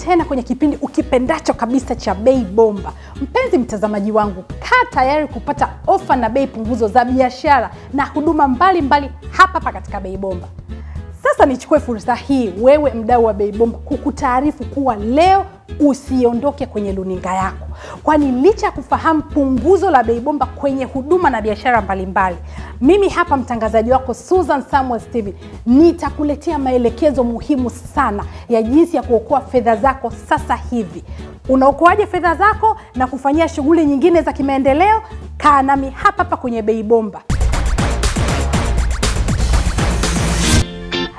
tena kwenye kipindi ukipendacho kabisa cha Bei Bomba. Mpenzi mtazamaji wangu, kaa tayari kupata ofa na bei punguzo za biashara na huduma mbalimbali hapa katika Bei Bomba. Sasa nichukue fursa hii, wewe mdau wa Bei Bomba, kukutaarifu kuwa leo usiondoke kwenye luninga yako. Kwani licha kufahamu punguzo la Bei Bomba kwenye huduma na biashara mbalimbali, mimi hapa mtangazaji wako Susan Samuel Steven nitakuletea maelekezo muhimu sana ya jinsi ya kuokoa fedha zako sasa hivi. Unaokoaje fedha zako na kufanyia shughuli nyingine za kimaendeleo? Kaa nami hapa kwenye Bei Bomba.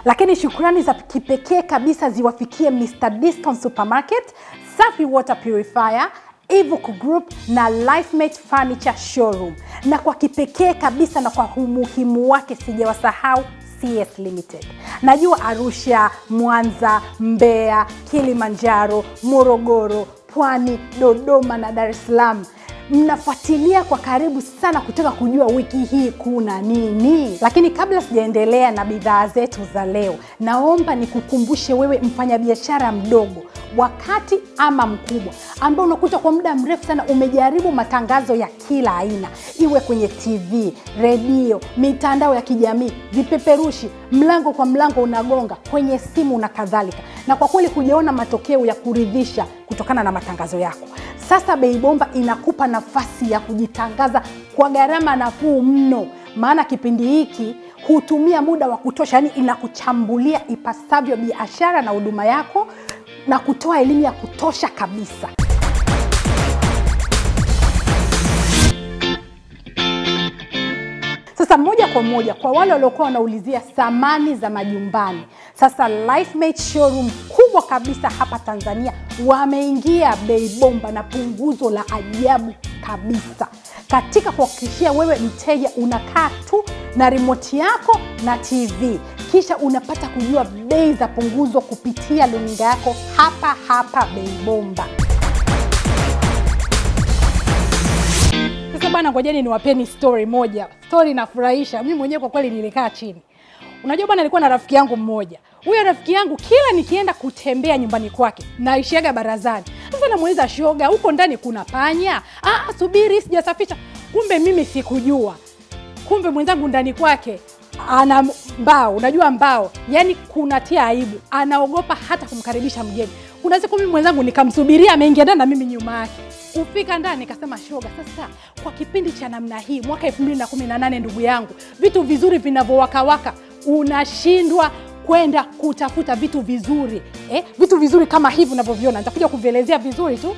Lakini shukrani za kipekee kabisa ziwafikie Mr. Discount Supermarket, Safi Water Purifier, Evoco Group na Lifemate Furniture Showroom. Na kwa kipekee kabisa na kwa umuhimu wake sijawasahau CS Limited. Najua Arusha, Mwanza, Mbeya, Kilimanjaro, Morogoro, Pwani, Dodoma na Dar es Salaam mnafuatilia kwa karibu sana kutaka kujua wiki hii kuna nini. Lakini kabla sijaendelea na bidhaa zetu za leo, naomba nikukumbushe wewe mfanyabiashara mdogo, wakati ama mkubwa, ambao unakuta kwa muda mrefu sana umejaribu matangazo ya kila aina, iwe kwenye TV, redio, mitandao ya kijamii, vipeperushi, mlango kwa mlango unagonga, kwenye simu na kadhalika, na kwa kweli hujaona matokeo ya kuridhisha kutokana na matangazo yako. Sasa Bei Bomba inakupa nafasi ya kujitangaza kwa gharama nafuu mno. Maana kipindi hiki hutumia muda wa kutosha, yani inakuchambulia ipasavyo biashara na huduma yako na kutoa elimu ya kutosha kabisa. Sasa moja kwa moja kwa wale waliokuwa wanaulizia samani za majumbani, sasa Lifemate Showroom kubwa kabisa hapa Tanzania wameingia Bei Bomba na punguzo la ajabu kabisa, katika kuhakikishia wewe mteja unakaa tu na remote yako na TV, kisha unapata kujua bei za punguzo kupitia luninga yako hapa Bei Bomba. Sasa bana, ngojeni niwapeni story moja. Story inafurahisha. Mimi mwenyewe kwa kweli nilikaa chini. Unajua bana, nilikuwa na rafiki yangu mmoja. Huyo rafiki yangu kila nikienda kutembea nyumbani kwake naishiaga barazani. Sasa namuuliza, shoga, huko ndani kuna panya? Subiri sijasafisha. Kumbe mimi sikujua. Kumbe mwenzangu ndani kwake ana mbao. Unajua mbao, yani kunatia aibu. Anaogopa hata kumkaribisha mgeni. Kuna siku mimi mwenzangu nikamsubiria ameingia ndani na mimi nyuma yake. Kufika ndani nikasema, shoga, sasa kwa kipindi cha namna hii mwaka 2018 ndugu yangu, vitu vizuri vinavyowaka unashindwa kwenda kutafuta vitu vizuri. Vitu vizuri kama hivi unavyoviona nitakuja kuvielezea vizuri tu.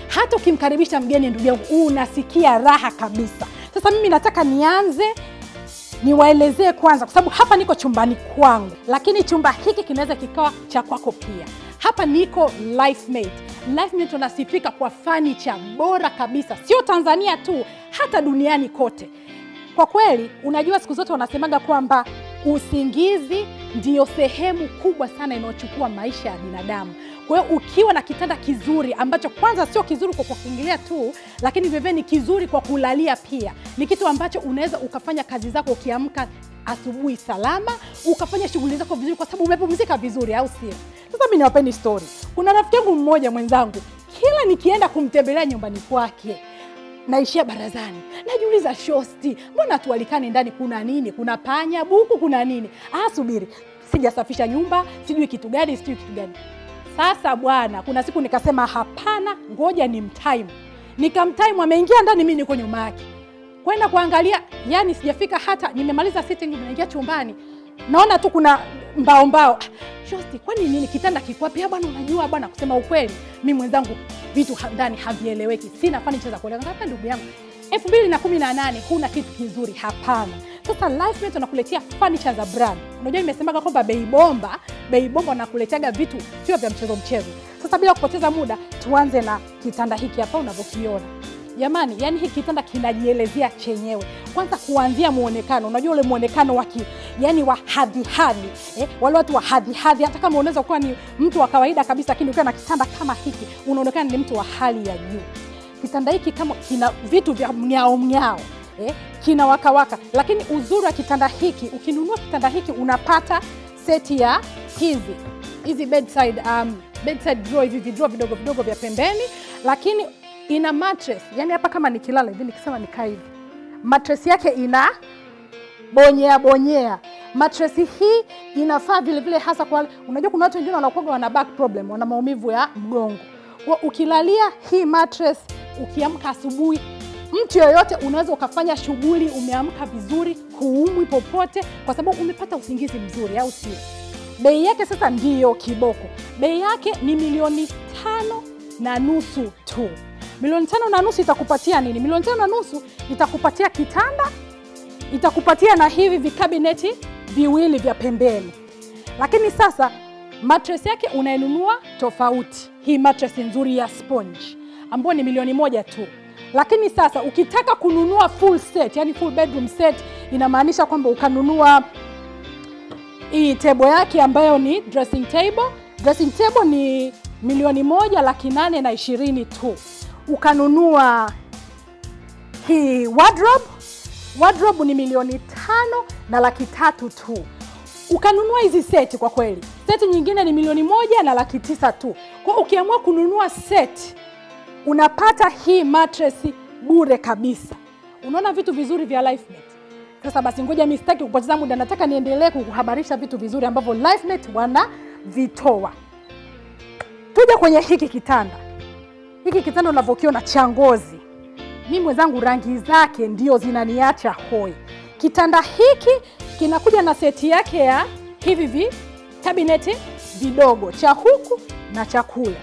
Hata ukimkaribisha mgeni ndugu yangu unasikia raha kabisa. Sasa mimi nataka nianze niwaelezee kwanza, kwa sababu hapa niko chumbani kwangu, lakini chumba hiki kinaweza kikawa cha kwako pia. Hapa niko Lifemate. Lifemate tunasifika kwa furniture bora kabisa, sio Tanzania tu, hata duniani kote. Kwa kweli, unajua siku zote wanasemaga kwamba usingizi ndio sehemu kubwa sana inayochukua maisha ya binadamu. Kwa hiyo ukiwa na kitanda kizuri ambacho kwanza sio kizuri kwa kuingilia tu, lakini vivyo ni kizuri kwa kulalia pia, ni kitu ambacho unaweza ukafanya kazi zako ukiamka asubuhi salama, ukafanya shughuli zako vizuri kwa sababu umepumzika vizuri, au sio? Sasa mimi niwapeni story. Kuna rafiki yangu mmoja mwenzangu, kila nikienda kumtembelea nyumbani kwake naishia barazani. Najiuliza, shosti, mbona tualikane ndani, kuna nini? Kuna panya, buku, kuna nini? Subiri, sijasafisha nyumba, sijui kitu gani. Sasa bwana, kuna siku nikasema hapana, ngoja ni mtime. Nikamtime, ameingia ndani, mimi niko nyuma yake. Kwenda kuangalia, yani sijafika hata nimemaliza sitting, nimeingia chumbani. Naona tu kuna mbao. Shosti, kwani nini? Kitanda kiko wapi? Bwana, unajua bwana, kusema ukweli mimi mwenzangu vitu ndani havieleweki. Sina furniture za kueleweka. Hata ndugu yangu 2018 kuna kitu kizuri? Hapana. Sasa Lifemate tunakuletea furniture za brand. Unajua nimesemaga kwamba Bei Bomba wanakuletea vitu sio vya mchezo. Sasa bila kupoteza muda, tuanze na kitanda hiki hapa unavyokiona. Jamani, yani hiki kitanda kinajielezea chenyewe. Kwanza kuanzia muonekano. Unajua ule muonekano wa yani wa hadhi. Wale watu wa hadhi, hata kama unaweza kuwa ni mtu wa kawaida kabisa, lakini ukiwa na kitanda kama hiki unaonekana ni mtu wa hali ya juu. Kitanda hiki kama kina vitu vya mnyao, kina waka. Lakini uzuri wa kitanda hiki, ukinunua kitanda hiki unapata seti ya hizi bedside bedside drawer, hivi vidroa vidogo vidogo vya pembeni, lakini ina mattress. Yani hapa kama nikilala hivi nikisema nikaa hivi, mattress yake ina bonyea. Mattress hii inafaa vile vile hasa kwa, unajua kuna watu wengine wanakuwa wana back problem, wana maumivu ya mgongo. Ukilalia hii mattress, ukiamka asubuhi, mtu yoyote unaweza ukafanya shughuli, umeamka vizuri, huumwi popote kwa sababu umepata usingizi mzuri, au sio? Bei yake sasa ndiyo kiboko. Bei yake ni 5.5 tu. 5.5 itakupatia nini? 5.5 itakupatia kitanda, itakupatia na hivi vikabineti viwili vya pembeni. Lakini sasa mattress yake unainunua tofauti. Hii mattress nzuri ya sponge ambayo ni 1,000,000 tu. Lakini sasa ukitaka kununua full set, yani full bedroom set, inamaanisha kwamba ukanunua hii table yake ambayo ni dressing table. Dressing table ni 1,820,000 tu. Ukanunua hii wardrobe. Wardrobe ni 5,300,000 tu. Ukanunua hizi seti, kwa kweli seti nyingine ni 1,900,000 tu. Kwa ukiamua kununua set, unapata hii mattress bure kabisa. Unaona vitu vizuri vya LifeMate. Sasa basi ngoja mimi sitaki kupoteza muda, nataka niendelee kukuhabarisha vitu vizuri ambavyo LifeMate wanavitoa. Tuje kwenye hiki kitanda. Hiki kitanda unavyokiona cha ngozi, mimi mwenzangu rangi zake ndio zinaniacha hoi. Kitanda hiki kinakuja na seti yake ya hivi kabineti vidogo, cha huku na cha kule.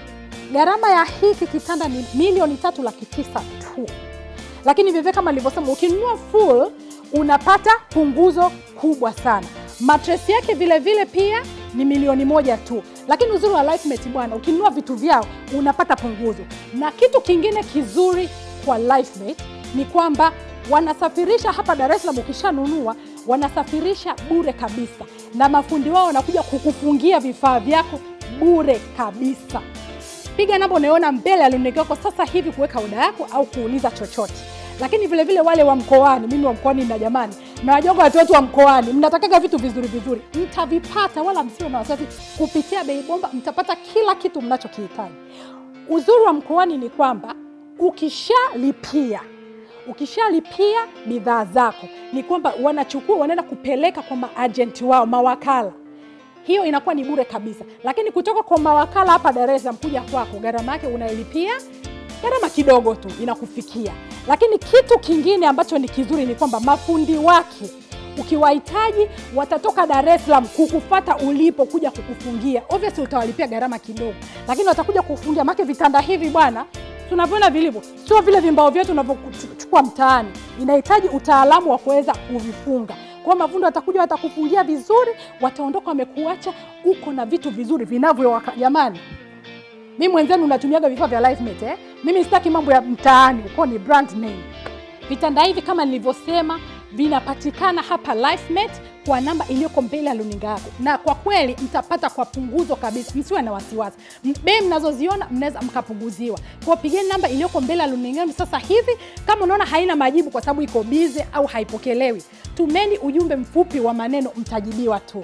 Gharama ya hiki kitanda ni 3,900,000 tu. Lakini vivyo kama nilivyosema, ukinunua full unapata punguzo kubwa sana. Mattress yake vile vile pia ni 1,000,000 tu. Lakini uzuri wa LifeMate bwana, ukinunua vitu vyao unapata punguzo. Na kitu kingine kizuri kwa LifeMate ni kwamba wanasafirisha hapa Dar es Salaam. Ukishanunua wanasafirisha bure kabisa, na mafundi wao wanakuja kukufungia vifaa vyako bure kabisa. Piga namba unaona mbele ya lunegi yako sasa hivi kuweka oda yako au kuuliza chochote. Lakini vile vile wale wa mkoani, mimi wa mkoani na jamani, na wajongo watu wetu wa mkoani, mnataka vitu vizuri vizuri, mtavipata, wala msiwe na wasiwasi. Kupitia Bei Bomba mtapata kila kitu mnachokihitaji. Uzuri wa mkoani ni kwamba ukishalipia bidhaa zako, ni kwamba wanachukua wanaenda kupeleka kwa maagenti wao, mawakala. Hiyo inakuwa ni bure kabisa. Lakini kutoka kwa mawakala hapa Dar es Salaam kuja kwako, gharama yake unailipia gharama kidogo tu, inakufikia. Lakini kitu kingine ambacho ni kizuri ni kwamba mafundi wake ukiwahitaji watatoka Dar es Salaam kukufuata ulipo kuja kukufungia. Obviously utawalipia gharama kidogo, lakini watakuja kukufungia. Maana vitanda hivi bwana, tunavyoona vilivyo sio vile vimbao vyetu tunavyochukua mtaani. Inahitaji utaalamu wa kuweza kuvifunga. Kwa mafundi watakuja, watakufungia vizuri, wataondoka wamekuacha uko na vitu vizuri vinavyowaka. Jamani, mimi mwenzenu natumiaga vifaa vya LifeMate Mimi sitaki mambo ya mtaani, uko ni brand name. Vitanda hivi kama nilivyosema vinapatikana hapa LifeMate kwa namba iliyoko mbele ya luninga yako. Na kwa kweli mtapata kwa punguzo kabisa. Msiwe na wasiwasi. Bei mnazoziona mnaweza mkapunguziwa. Kwa pigeni namba iliyoko mbele ya luninga yako sasa hivi. Kama unaona haina majibu kwa sababu iko busy au haipokelewi, tumeni ujumbe mfupi wa maneno, mtajibiwa tu.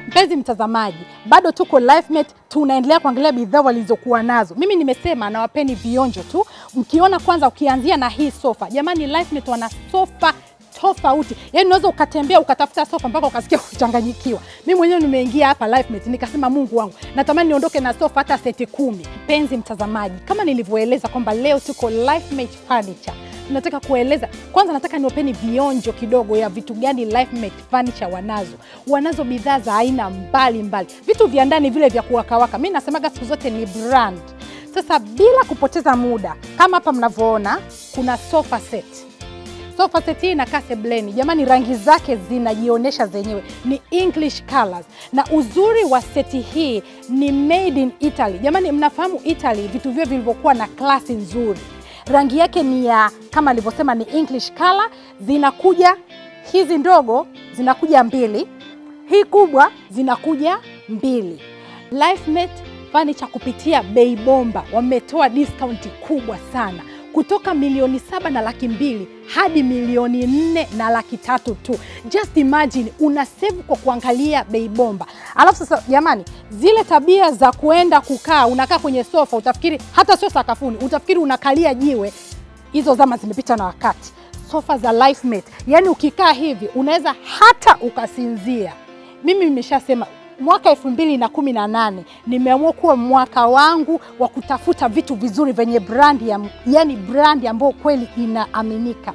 Mpenzi mtazamaji, bado tuko LifeMate, tunaendelea kuangalia bidhaa walizokuwa nazo. Mimi nimesema nawapeni vionjo tu. Mkiona kwanza, ukianzia na hii sofa. Jamani, LifeMate wana sofa tofauti. Yaani unaweza ukatembea ukatafuta sofa mpaka ukasikia kuchanganyikiwa. Mimi mwenyewe nimeingia hapa LifeMate nikasema Mungu wangu, natamani niondoke na sofa hata seti 10. Mpenzi mtazamaji, kama nilivyoeleza kwamba leo tuko LifeMate Furniture, nataka kueleza kwanza, nataka niwapeni vionjo kidogo ya vitu gani LifeMate Furniture wanazo bidhaa za aina mbalimbali. Vitu vya ndani vile vya kuwakawaka. Mimi nasemaga siku zote ni brand. Sasa bila kupoteza muda, kama hapa mnavyoona kuna sofa set. Sofa set hii inakaa sebleni. Jamani, rangi zake zinajionyesha zenyewe. Ni English colors. Na uzuri wa seti hii ni made in Italy. Jamani, mnafahamu Italy vitu vyo vilivyokuwa na klasi nzuri. Rangi yake ni ya kama nilivyosema ni English color. Zinakuja hizi ndogo zinakuja 2. Hii kubwa zinakuja 2. LifeMate Furniture kupitia Bei Bomba wametoa discount kubwa sana. kutoka milioni 7.2 hadi milioni 4.3 tu. Just imagine una save kwa kuangalia bei bomba. Alafu sasa jamani, zile tabia za kuenda kukaa, unakaa kwenye sofa, utafikiri hata sio sakafuni, utafikiri unakalia jiwe, hizo zama zimepita na wakati. Sofa za LifeMate, yani ukikaa hivi unaweza hata ukasinzia. Mimi nimeshasema mwaka 2018 nimeamua kuwa mwaka wangu wa kutafuta vitu vizuri venye brand yani brand ambayo kweli inaaminika.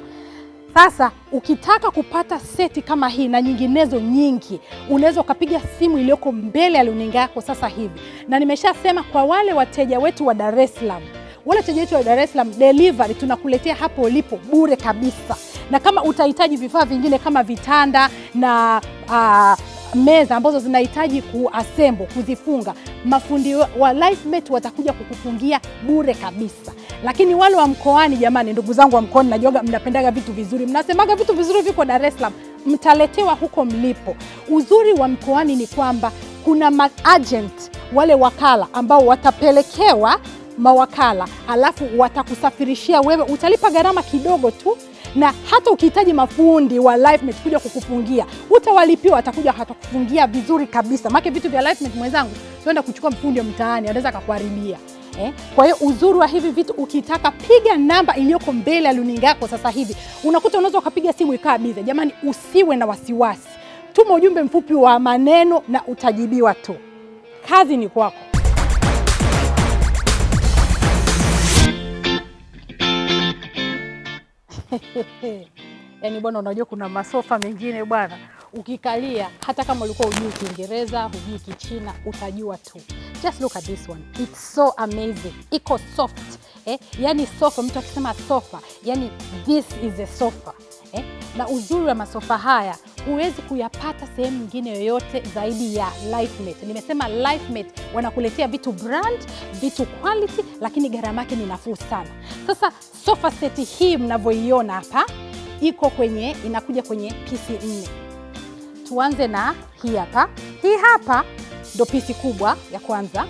Sasa ukitaka kupata seti kama hii na nyinginezo nyingi, unaweza ukapiga simu iliyoko mbele ya runinga yako sasa hivi. Na nimeshasema kwa wale wateja wetu wa Dar es Salaam, wale wateja wetu wa Dar es Salaam, delivery tunakuletea hapo ulipo bure kabisa. Na kama utahitaji vifaa vingine kama vitanda na meza ambazo zinahitaji kuassemble, kuzifunga, mafundi wa LifeMate watakuja kukufungia bure kabisa. Lakini wale wa mkoani jamani, ndugu zangu wa mkoani, najua mnapendaga vitu vizuri, mnasemaga vitu vizuri viko Dar es Salaam, mtaletewa huko mlipo. Uzuri wa mkoani ni kwamba kuna agent, wale wakala ambao watapelekewa mawakala, alafu watakusafirishia wewe, utalipa gharama kidogo tu. Na hata ukihitaji mafundi wa LifeMate kuja kukufungia, utawalipiwa, atakuja hatakufungia vizuri kabisa. Maana vitu vya LifeMate mwenzangu, tuenda kuchukua mfundi wa mtaani, anaweza akakuharibia. Kwa hiyo uzuri wa hivi vitu, ukitaka piga namba iliyoko mbele ya runinga yako sasa hivi. Unakuta unaweza ukapiga simu ikaa bize. Jamani, usiwe na wasiwasi. Tuma ujumbe mfupi wa maneno na utajibiwa tu. Kazi ni kwako. Yani bwana, unajua kuna masofa mengine bwana, ukikalia hata kama ulikuwa hujui Kiingereza, hujui Kichina, utajua tu. Just look at this one. It's so amazing. Iko soft. Yani sofa, mtu akisema sofa, yani this is a sofa. Na uzuri wa masofa haya huwezi kuyapata sehemu nyingine yoyote zaidi ya LifeMate. Nimesema LifeMate wanakuletea vitu brand, vitu quality, lakini gharama yake ni nafuu sana. Sasa sofa seti hii mnavyoiona hapa, inakuja kwenye pisi 4. Tuanze na hii hapa. Hii hapa ndo pisi kubwa ya kwanza.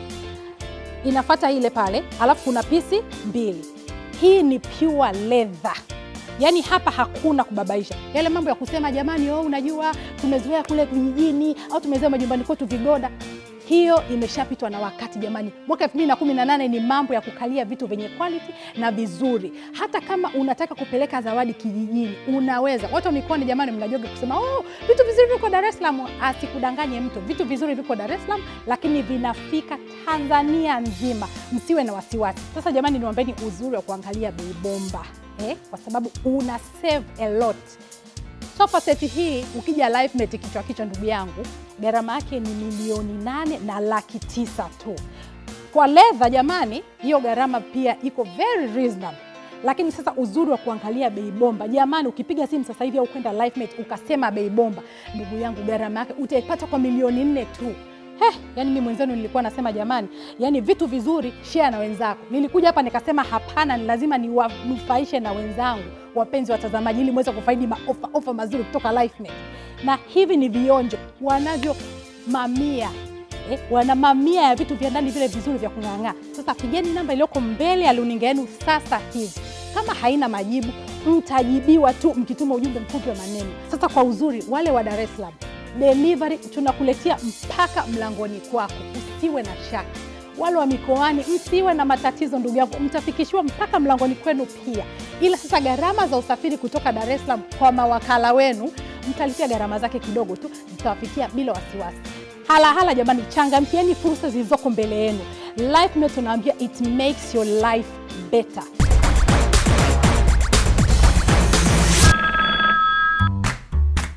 Inafuata ile pale, alafu kuna pisi 2. Hii ni pure leather. Yani hapa hakuna kubabaisha. Yale mambo ya kusema jamani, unajua tumezoea kule kijijini au tumezoea majumbani kwetu vigoda, hiyo imeshapitwa na wakati jamani. Mwaka 2018 ni mambo ya kukalia vitu venye quality na vizuri. Hata kama unataka kupeleka zawadi kijijini, unaweza. Watu wa mikoani jamani, mnajoga kusema vitu vizuri viko Dar es Salaam. Asikudanganye mtu. Vitu vizuri viko Dar es Salaam, lakini vinafika Tanzania nzima. Msiwe na wasiwasi. Sasa jamani, niwaambeni uzuri wa kuangalia bei bomba. Kwa sababu una save a lot. Sofa seti hii ukija LifeMate kichwa ndugu yangu, gharama yake ni milioni 8.9 tu. Kwa leather jamani, hiyo gharama pia iko very reasonable. Lakini sasa uzuri wa kuangalia bei bomba jamani, ukipiga simu sasa hivi au kwenda LifeMate ukasema bei bomba, ndugu yangu, gharama yake utaipata kwa milioni 4 tu. Yani mimi mwenzenu nilikuwa nasema jamani, yani vitu vizuri share na wenzako. Nilikuja hapa nikasema hapana, ni lazima niwanufaishe na wenzangu, wapenzi watazamaji, ili muweze kufaidi ofa mazuri kutoka LifeMate. Na hivi ni vionjo wanavyo mamia. Wana mamia ya vitu vya ndani vile vizuri vya kung'ang'aa. Sasa pigeni namba iliyoko mbele ya runinga yenu sasa hivi. Kama haina majibu, mtajibiwa tu mkituma ujumbe mfupi wa maneno. Sasa kwa uzuri, wale wa Dar es Salaam, delivery tunakuletea mpaka mlangoni kwako. Usiwe na shaka. Wale wa mikoani, msiwe na matatizo ndugu yangu, mtafikishiwa mpaka mlangoni kwenu pia. Ila sasa gharama za usafiri kutoka Dar es Salaam kwa mawakala wenu, mtalipia gharama zake kidogo tu, zitawafikia bila wasiwasi. Hala jamani, changamkieni fursa zilizoko mbele yenu. LifeMate tunaambia it makes your life better.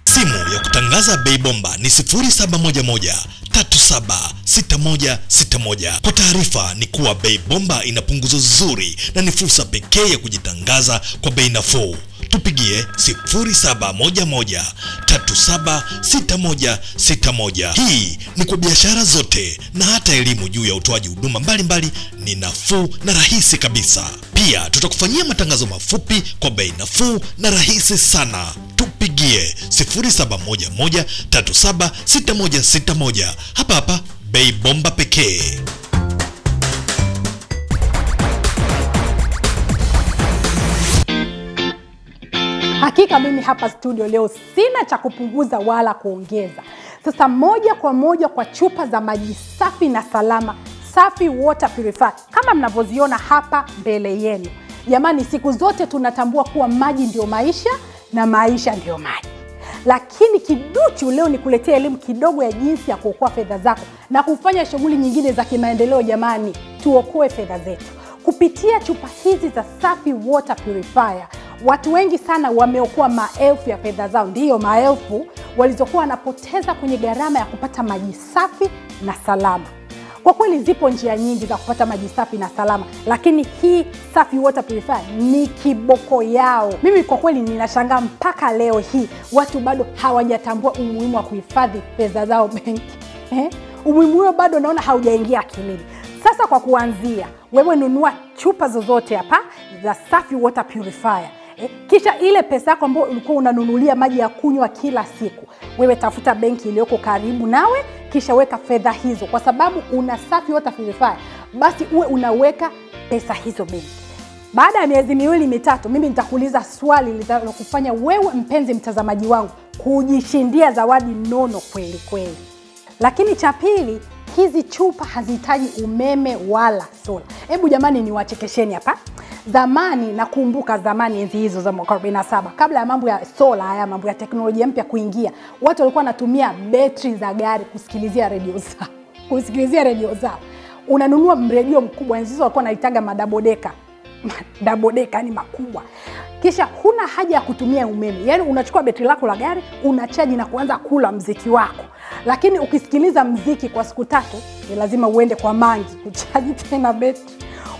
Simu ya kutangaza bei bomba ni 0711376161. Kwa taarifa ni kuwa bei bomba ina punguzo zuri na ni fursa pekee ya kujitangaza kwa bei nafuu. Tupigie 0711376161. Hii ni kwa biashara zote na hata elimu juu ya utoaji huduma mbalimbali, ni nafuu na rahisi kabisa. Pia tutakufanyia matangazo mafupi kwa bei nafuu na rahisi sana. Tupigie 0711376161. Hapa bei bomba pekee. Hakika mimi hapa studio leo sina cha kupunguza wala kuongeza. Sasa moja kwa moja kwa chupa za maji safi na salama, Safi Water Purifier, kama mnavyoziona hapa mbele yenu. Jamani, siku zote tunatambua kuwa maji ndio maisha na maisha ndio maji. Lakini kiduchu leo ni kuletea elimu kidogo ya jinsi ya kuokoa fedha zako na kufanya shughuli nyingine za kimaendeleo. Jamani, tuokoe fedha zetu kupitia chupa hizi za Safi Water Purifier. Watu wengi sana wameokoa maelfu ya fedha zao, ndiyo maelfu walizokuwa wanapoteza kwenye gharama ya kupata maji safi na salama. Kwa kweli zipo njia nyingi za kupata maji safi na salama, lakini hii Safi Water Purifier ni kiboko yao. Mimi kwa kweli ninashangaa mpaka leo hii watu bado hawajatambua umuhimu wa kuhifadhi fedha zao benki. Umuhimu huo bado naona haujaingia akilini. Sasa kwa kuanzia, wewe nunua chupa zozote hapa za Safi Water Purifier. Kisha ile pesa yako ambayo ulikuwa unanunulia maji ya kunywa kila siku, wewe tafuta benki iliyoko karibu nawe, kisha weka fedha hizo. Kwa sababu una Safi Water Purifier, basi uwe unaweka pesa hizo benki. Baada ya miezi 2-3, mimi nitakuuliza swali litakufanya wewe mpenzi mtazamaji wangu kujishindia zawadi nono kweli kweli. Lakini cha pili, hizi chupa hazihitaji umeme wala sola. Hebu jamani niwachekesheni hapa. Zamani, nakumbuka zamani enzi hizo za mwaka 47, kabla ya mambo ya sola, haya mambo ya teknolojia mpya kuingia, watu walikuwa wanatumia betri za gari kusikilizia redio zao. Unanunua redio mkubwa, enzi hizo walikuwa wanaitaga madabodeka. Madabodeka ni makubwa. Kisha huna haja ya kutumia umeme. Yaani unachukua betri lako la gari, unachaji na kuanza kula mziki wako. Lakini ukisikiliza mziki kwa siku 3, ni lazima uende kwa mangi kuchaji tena betri.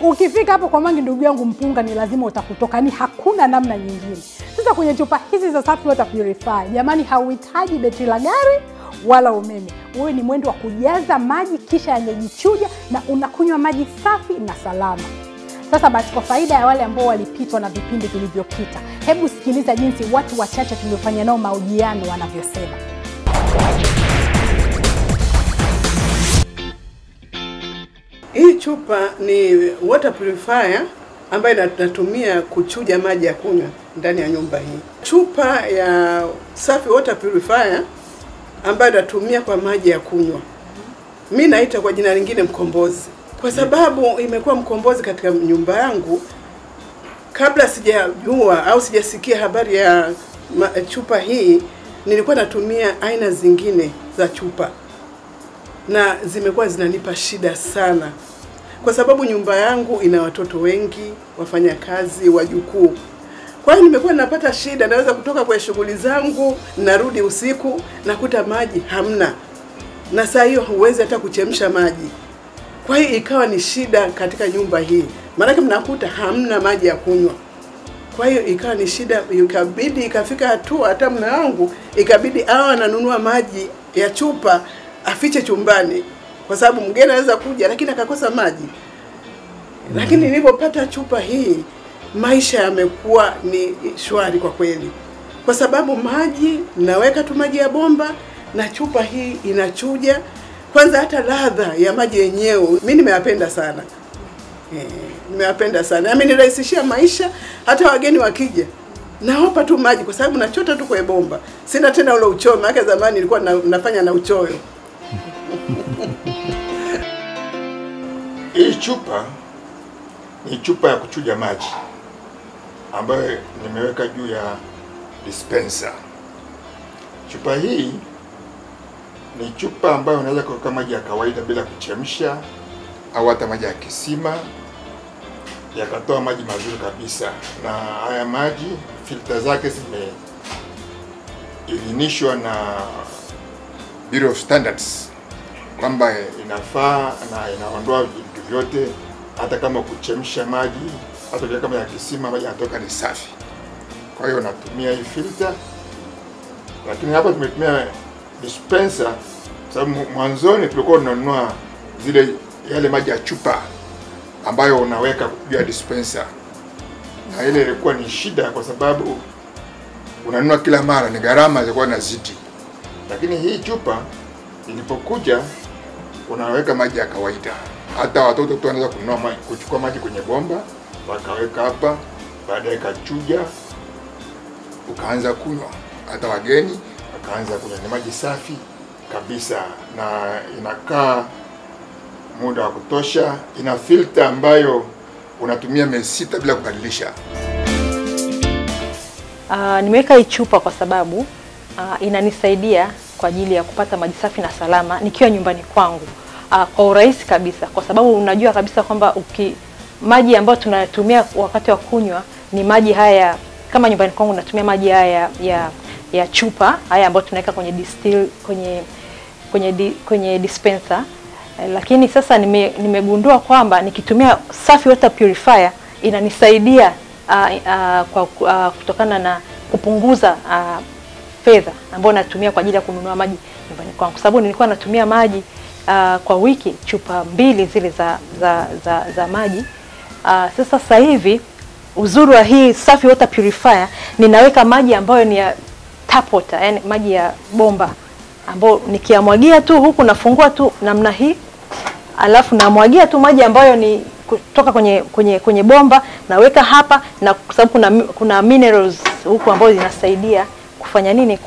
Ukifika hapo kwa mangi, ndugu yangu, mpunga ni lazima utakutoka, ni hakuna namna nyingine. Sasa kwenye chupa hizi za Safi Water Purifier, jamani, hauhitaji betri la gari wala umeme. Wewe ni mwendo wa kujaza maji kisha yamejichuja na unakunywa maji safi na salama. Sasa basi, kwa faida ya wale ambao walipitwa na vipindi vilivyopita, hebu sikiliza jinsi watu wachache tuliofanya nao mahojiano wanavyosema. Hii chupa ni water purifier ambayo natumia kuchuja maji ya kunywa ndani ya nyumba hii. Chupa ya Safi Water Purifier ambayo natumia kwa maji ya kunywa, mimi naita kwa jina lingine mkombozi, kwa sababu imekuwa mkombozi katika nyumba yangu. Kabla sijajua au sijasikia habari ya chupa hii, nilikuwa natumia aina zingine za chupa na zimekuwa zinanipa shida sana, kwa sababu nyumba yangu ina watoto wengi, wafanya kazi, wajukuu. Kwa hiyo nimekuwa napata shida, naweza kutoka kwa shughuli zangu, narudi usiku, nakuta maji hamna. Na saa hiyo huwezi hata kuchemsha maji. Kwa hiyo ikawa ni shida katika nyumba hii. Maana mnakuta hamna maji ya kunywa. Kwa hiyo ikawa ni shida, ikabidi ikafika hatua hata mume wangu ikabidi ananunua maji ya chupa afiche chumbani, kwa sababu mgeni anaweza kuja lakini akakosa maji. Lakini nilipopata chupa hii, maisha yamekuwa ni shwari kwa kweli, kwa sababu maji naweka tu maji ya bomba na chupa hii inachuja. Kwanza hata ladha ya maji yenyewe mimi nimeyapenda sana. Nimeyapenda sana. Amenirahisishia maisha, hata wageni wakija naopa tu maji kwa sababu nachota tu kwa bomba. Sina tena ule uchoyo, maana zamani nilikuwa nafanya na uchoyo. Hii chupa ni chupa ya kuchuja maji ambayo nimeweka juu ya dispenser. Chupa hii ni chupa ambayo unaweza kuweka maji ya kawaida bila kuchemsha au hata maji ya kisima yakatoa maji mazuri kabisa. Na haya maji filter zake zimeidhinishwa na Bureau of Standards kwamba inafaa na inaondoa vitu vyote, hata kama kuchemsha maji, hata kama ya kisima maji yanatoka ni safi. Kwa hiyo natumia hii filter, lakini hapa tumetumia dispenser sababu mwanzoni tulikuwa tunanunua yale maji ya chupa ambayo unaweka juu ya dispenser, na ile ilikuwa ni shida kwa sababu unanunua kila mara, ni gharama zilikuwa nazidi. Lakini hii chupa ilipokuja unaweka maji ya kawaida, hata watoto tu wanaweza kuchukua maji kwenye bomba wakaweka hapa, baadaye kachuja ukaanza kunywa, hata wageni wakaanza kunywa. Ni maji safi kabisa na inakaa muda wa kutosha. Ina filter ambayo unatumia miezi 6 bila kubadilisha. Nimeweka hii chupa kwa sababu inanisaidia kwa ajili ya kupata maji safi na salama nikiwa nyumbani kwangu kwa urahisi kabisa, kwa sababu unajua kabisa kwamba maji ambayo tunatumia wakati wa kunywa ni maji haya. Kama nyumbani kwangu natumia maji haya ya chupa haya ambayo tunaweka kwenye distill kwenye dispenser, lakini sasa nimegundua kwamba nikitumia Safi Water Purifier inanisaidia kutokana na kupunguza fedha ambayo natumia kwa ajili ya kununua maji nyumbani kwangu, kwa sababu nilikuwa natumia maji kwa wiki chupa 2 zile za maji. Sasa hivi uzuri wa hii Safi Water Purifier, ninaweka maji ambayo ni ya tap water, yani maji ya bomba, ambayo nikiamwagia tu huku nafungua tu namna hii, alafu namwagia tu maji ambayo ni kutoka kwenye bomba, naweka hapa, na kwa sababu kuna minerals huku ambazo zinasaidia kufanya nini,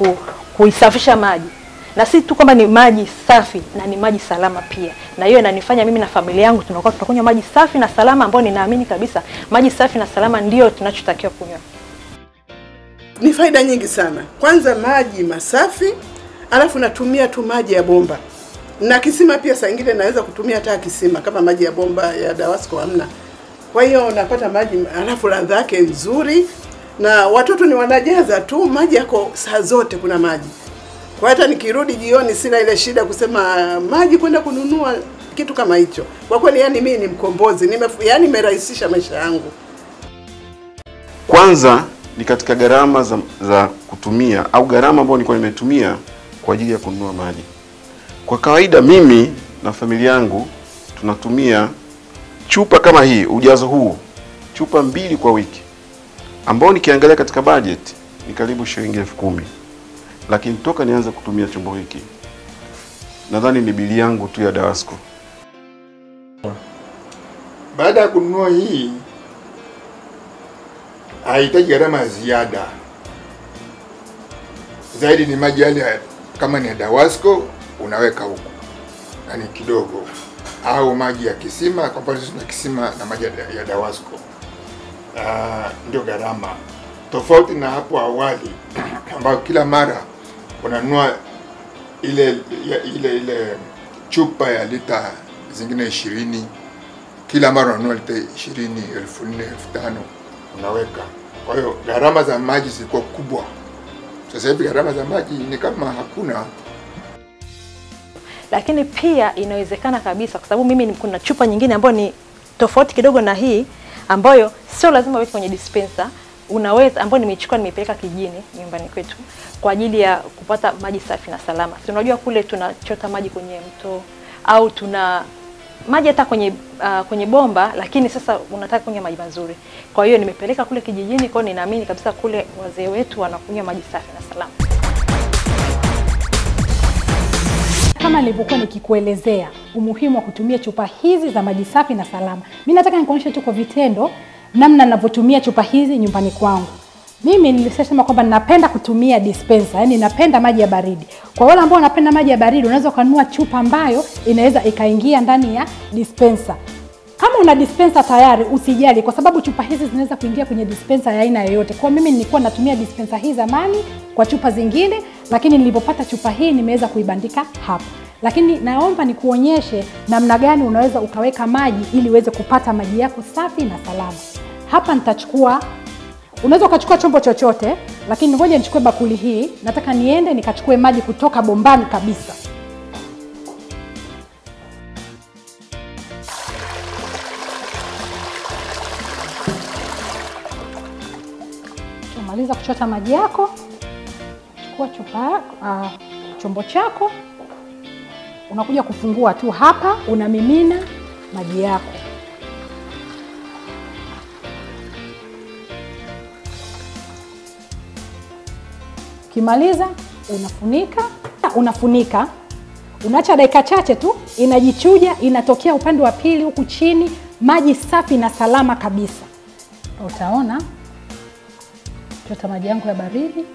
kuisafisha maji. Na si tu kwamba ni maji safi, na ni maji salama pia. Na hiyo inanifanya mimi na familia yangu tunakunywa maji safi na salama, ambayo ninaamini kabisa maji safi na salama ndio tunachotakiwa kunywa. Ni faida nyingi sana. Kwanza maji masafi, alafu natumia tu maji ya bomba. Na kisima pia saa nyingine naweza kutumia hata kisima kama maji ya bomba ya Dawasco hamna. Kwa hiyo napata maji, alafu ladha yake nzuri, na watoto ni wanajaza tu maji yako saa zote, kuna maji. Kwa hata nikirudi jioni sina ile shida kusema maji kwenda kununua kitu kama hicho. Kwa kweli yani mimi ni mkombozi, yani nimerahisisha maisha yangu. Kwanza ni katika gharama za kutumia au gharama ambayo nilikuwa nimetumia kwa ajili ya kununua maji. Kwa kawaida mimi na familia yangu tunatumia chupa kama hii, ujazo huu, chupa 2 kwa wiki, ambao nikiangalia katika budget ni karibu shilingi 10,000. Lakini toka nianza kutumia chombo hiki, nadhani ni bili yangu tu ya Dawasco. Baada ya kununua hii, haihitaji gharama ya ziada. Zaidi ni maji yale kama ni ya Dawasco unaweka huko, yani kidogo, au maji ya kisima, kwa mfano tuna kisima na maji ya Dawasco. Ndio gharama. Tofauti na hapo awali ambayo kila mara unanunua ile chupa ya lita zingine 20, kila mara unanunua lita 20, 4,000, 5,000 unaweka. Kwa hiyo gharama za maji zilikuwa kubwa. Sasa hivi gharama za maji ni kama hakuna. Lakini pia inawezekana kabisa, kwa sababu mimi kuna chupa nyingine ambayo ni tofauti kidogo na hii, ambayo sio lazima uweke kwenye dispenser. Unaweza, ambayo nimechukua nimepeleka kijini nyumbani kwetu kwa ajili ya kupata maji safi na salama. Tunajua kule tunachota maji kwenye mto au tuna maji hata kwenye bomba, lakini sasa unataka kunywa maji mazuri. Kwa hiyo nimepeleka kule kijijini, kwa ninaamini kabisa kule wazee wetu wanakunywa maji safi na salama. Kama nilivyokuwa nikikuelezea umuhimu wa kutumia chupa hizi za maji safi na salama, mimi nataka nikuonyeshe tu kwa vitendo namna ninavyotumia chupa hizi nyumbani kwangu. Mimi nilisema kwamba ninapenda kutumia dispenser, yani napenda maji ya baridi. Kwa wale ambao wanapenda maji ya baridi, unaweza kununua chupa ambayo inaweza ikaingia ndani ya dispenser. Kama una dispenser tayari usijali, kwa sababu chupa hizi zinaweza kuingia kwenye dispenser ya aina yoyote. Kwa mimi nilikuwa natumia dispenser hii zamani kwa chupa zingine, lakini nilipopata chupa hii nimeweza kuibandika hapa. Lakini naomba nikuonyeshe namna gani unaweza ukaweka maji ili uweze kupata maji yako safi na salama. Hapa nitachukua, unaweza ukachukua chombo chochote, lakini ngoja nichukue bakuli hii. Nataka niende nikachukue maji kutoka bombani kabisa. Maliza kuchota maji yako, chukua chombo chako, unakuja kufungua tu hapa, unamimina maji yako. Kimaliza unafunika, unaacha dakika chache tu, inajichuja, inatokea upande wa pili huku chini, maji safi na salama kabisa. Utaona Chota maji yangu ya baridi.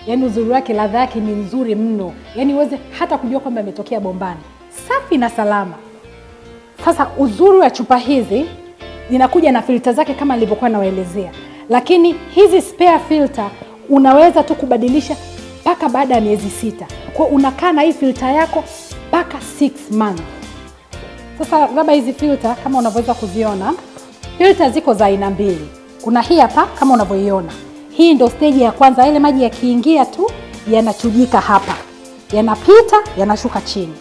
Yaani uzuri wake, ladha yake ni nzuri mno. Yaani uweze hata kujua kwamba imetokea bombani. Safi na salama. Sasa uzuri wa chupa hizi zinakuja na filter zake kama nilivyokuwa nawaelezea. Lakini hizi spare filter unaweza tu kubadilisha mpaka baada ya miezi 6. Kwa unakaa na hii filter yako mpaka 6 months. Sasa labda hizi filter kama unavyoweza kuziona, filter ziko za aina mbili. Kuna hii hapa kama unavyoiona. Hii ndo stage ya kwanza, ile maji yakiingia tu yanachujika hapa. Yanapita, yanashuka chini.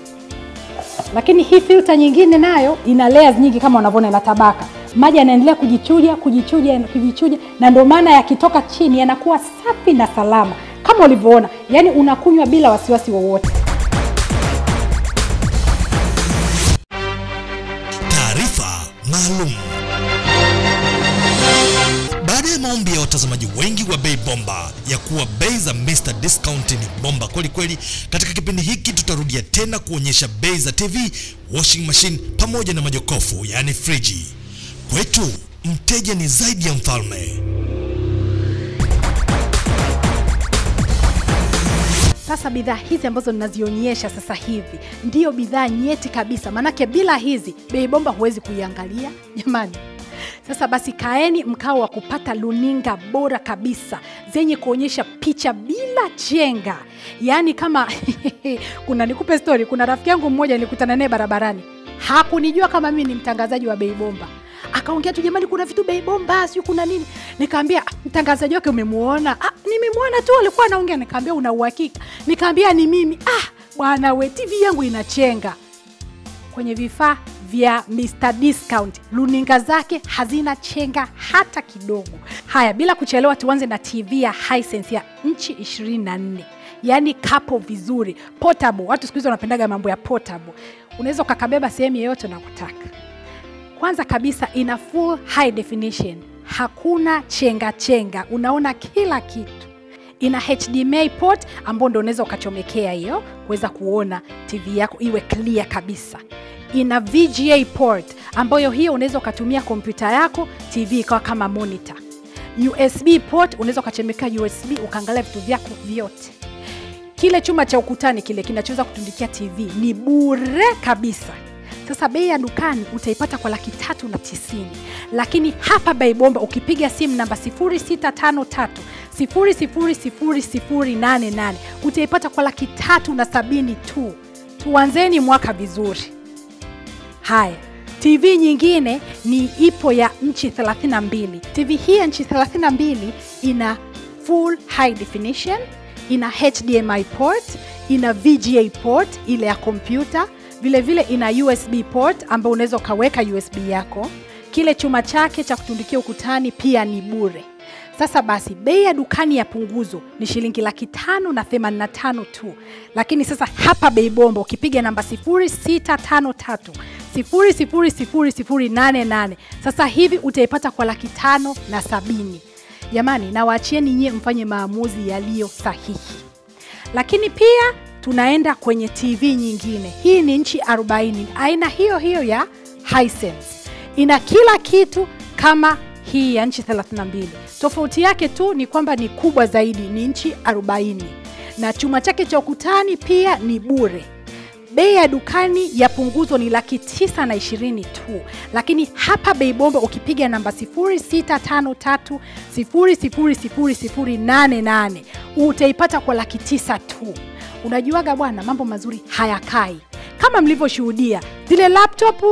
Lakini hii filter nyingine nayo ina layers nyingi kama unavyoona na tabaka. Maji yanaendelea kujichuja na ndio maana yakitoka chini yanakuwa safi na salama kama ulivyoona. Yaani unakunywa bila wasiwasi wowote. Taarifa maalum. Baada ya maombi ya watazamaji wengi wa Bei Bomba ya kuwa bei za Mr. Discount ni bomba kweli kweli, katika kipindi hiki tutarudia tena kuonyesha bei za TV, washing machine pamoja na majokofu, yani friji. Kwetu mteja ni zaidi ya mfalme. Sasa bidhaa hizi ambazo ninazionyesha sasa hivi ndio bidhaa nyeti kabisa, manake bila hizi Bei Bomba huwezi kuiangalia jamani. Sasa basi kaeni mkao wa kupata luninga bora kabisa zenye kuonyesha picha bila chenga. Yaani kama nikupe story, kuna rafiki yangu mmoja nilikutana naye barabarani. Hakunijua kama mimi ni mtangazaji wa Bei Bomba. Akaongea tu, jamani kuna vitu Bei Bomba, sio kuna nini. Nikamwambia mtangazaji wake umemuona? Nimemuona tu alikuwa anaongea. Nikamwambia una uhakika? Nikamwambia ni mimi. Bwana we, TV yangu inachenga. Kwenye vifaa vya Mr. Discount luninga zake hazina chenga hata kidogo. Haya, bila kuchelewa tuanze na TV ya Hisense ya inchi 24. Yaani kapo vizuri, portable. Watu siku hizi wanapendaga mambo ya portable. Unaweza ukakabeba sehemu yoyote unakotaka. Kwanza kabisa ina full high definition. Hakuna chenga. Unaona kila kitu. Ina HDMI port ambayo ndio unaweza ukachomekea hiyo kuweza kuona TV yako iwe clear kabisa. Ina VGA port ambayo hiyo unaweza ukatumia kompyuta yako TV ikawa kama monitor. USB port unaweza ukachomeka USB ukaangalia vitu vyako vyote. Kile chuma cha ukutani kile kinachoweza kutundikia TV ni bure kabisa. Sasa bei ya dukani utaipata kwa 390. Lakini hapa Bei Bomba ukipiga simu namba 0653 000088 utaipata kwa 370 tu. Tuanzeni mwaka vizuri. Haya, TV nyingine ni ipo ya inchi 32. TV hii ya inchi 32 ina full high definition, ina HDMI port, ina VGA port ile ya kompyuta, vile vile ina USB port ambayo unaweza ukaweka USB yako. Kile chuma chake cha kutundikia ukutani pia ni bure. Sasa basi bei ya dukani ya punguzo ni shilingi 585 tu. Lakini sasa hapa Bei Bomba ukipiga namba 0653 000088 sasa hivi utaipata kwa 570. Jamani, na waachieni nyie mfanye maamuzi yaliyo sahihi. Lakini pia tunaenda kwenye TV nyingine. Hii ni inchi 40, aina hiyo ya Hisense. Ina kila kitu kama hii ya inchi 32. Tofauti yake tu ni kwamba ni kubwa zaidi, ni inchi 40. Na chuma chake cha ukutani pia ni bure. Bei ya dukani ya punguzo ni 920 tu. Lakini hapa Bei Bomba ukipiga namba 0653 000088 utaipata kwa 900 tu. Unajuaga bwana, mambo mazuri hayakai. Kama mlivyoshuhudia, zile laptop,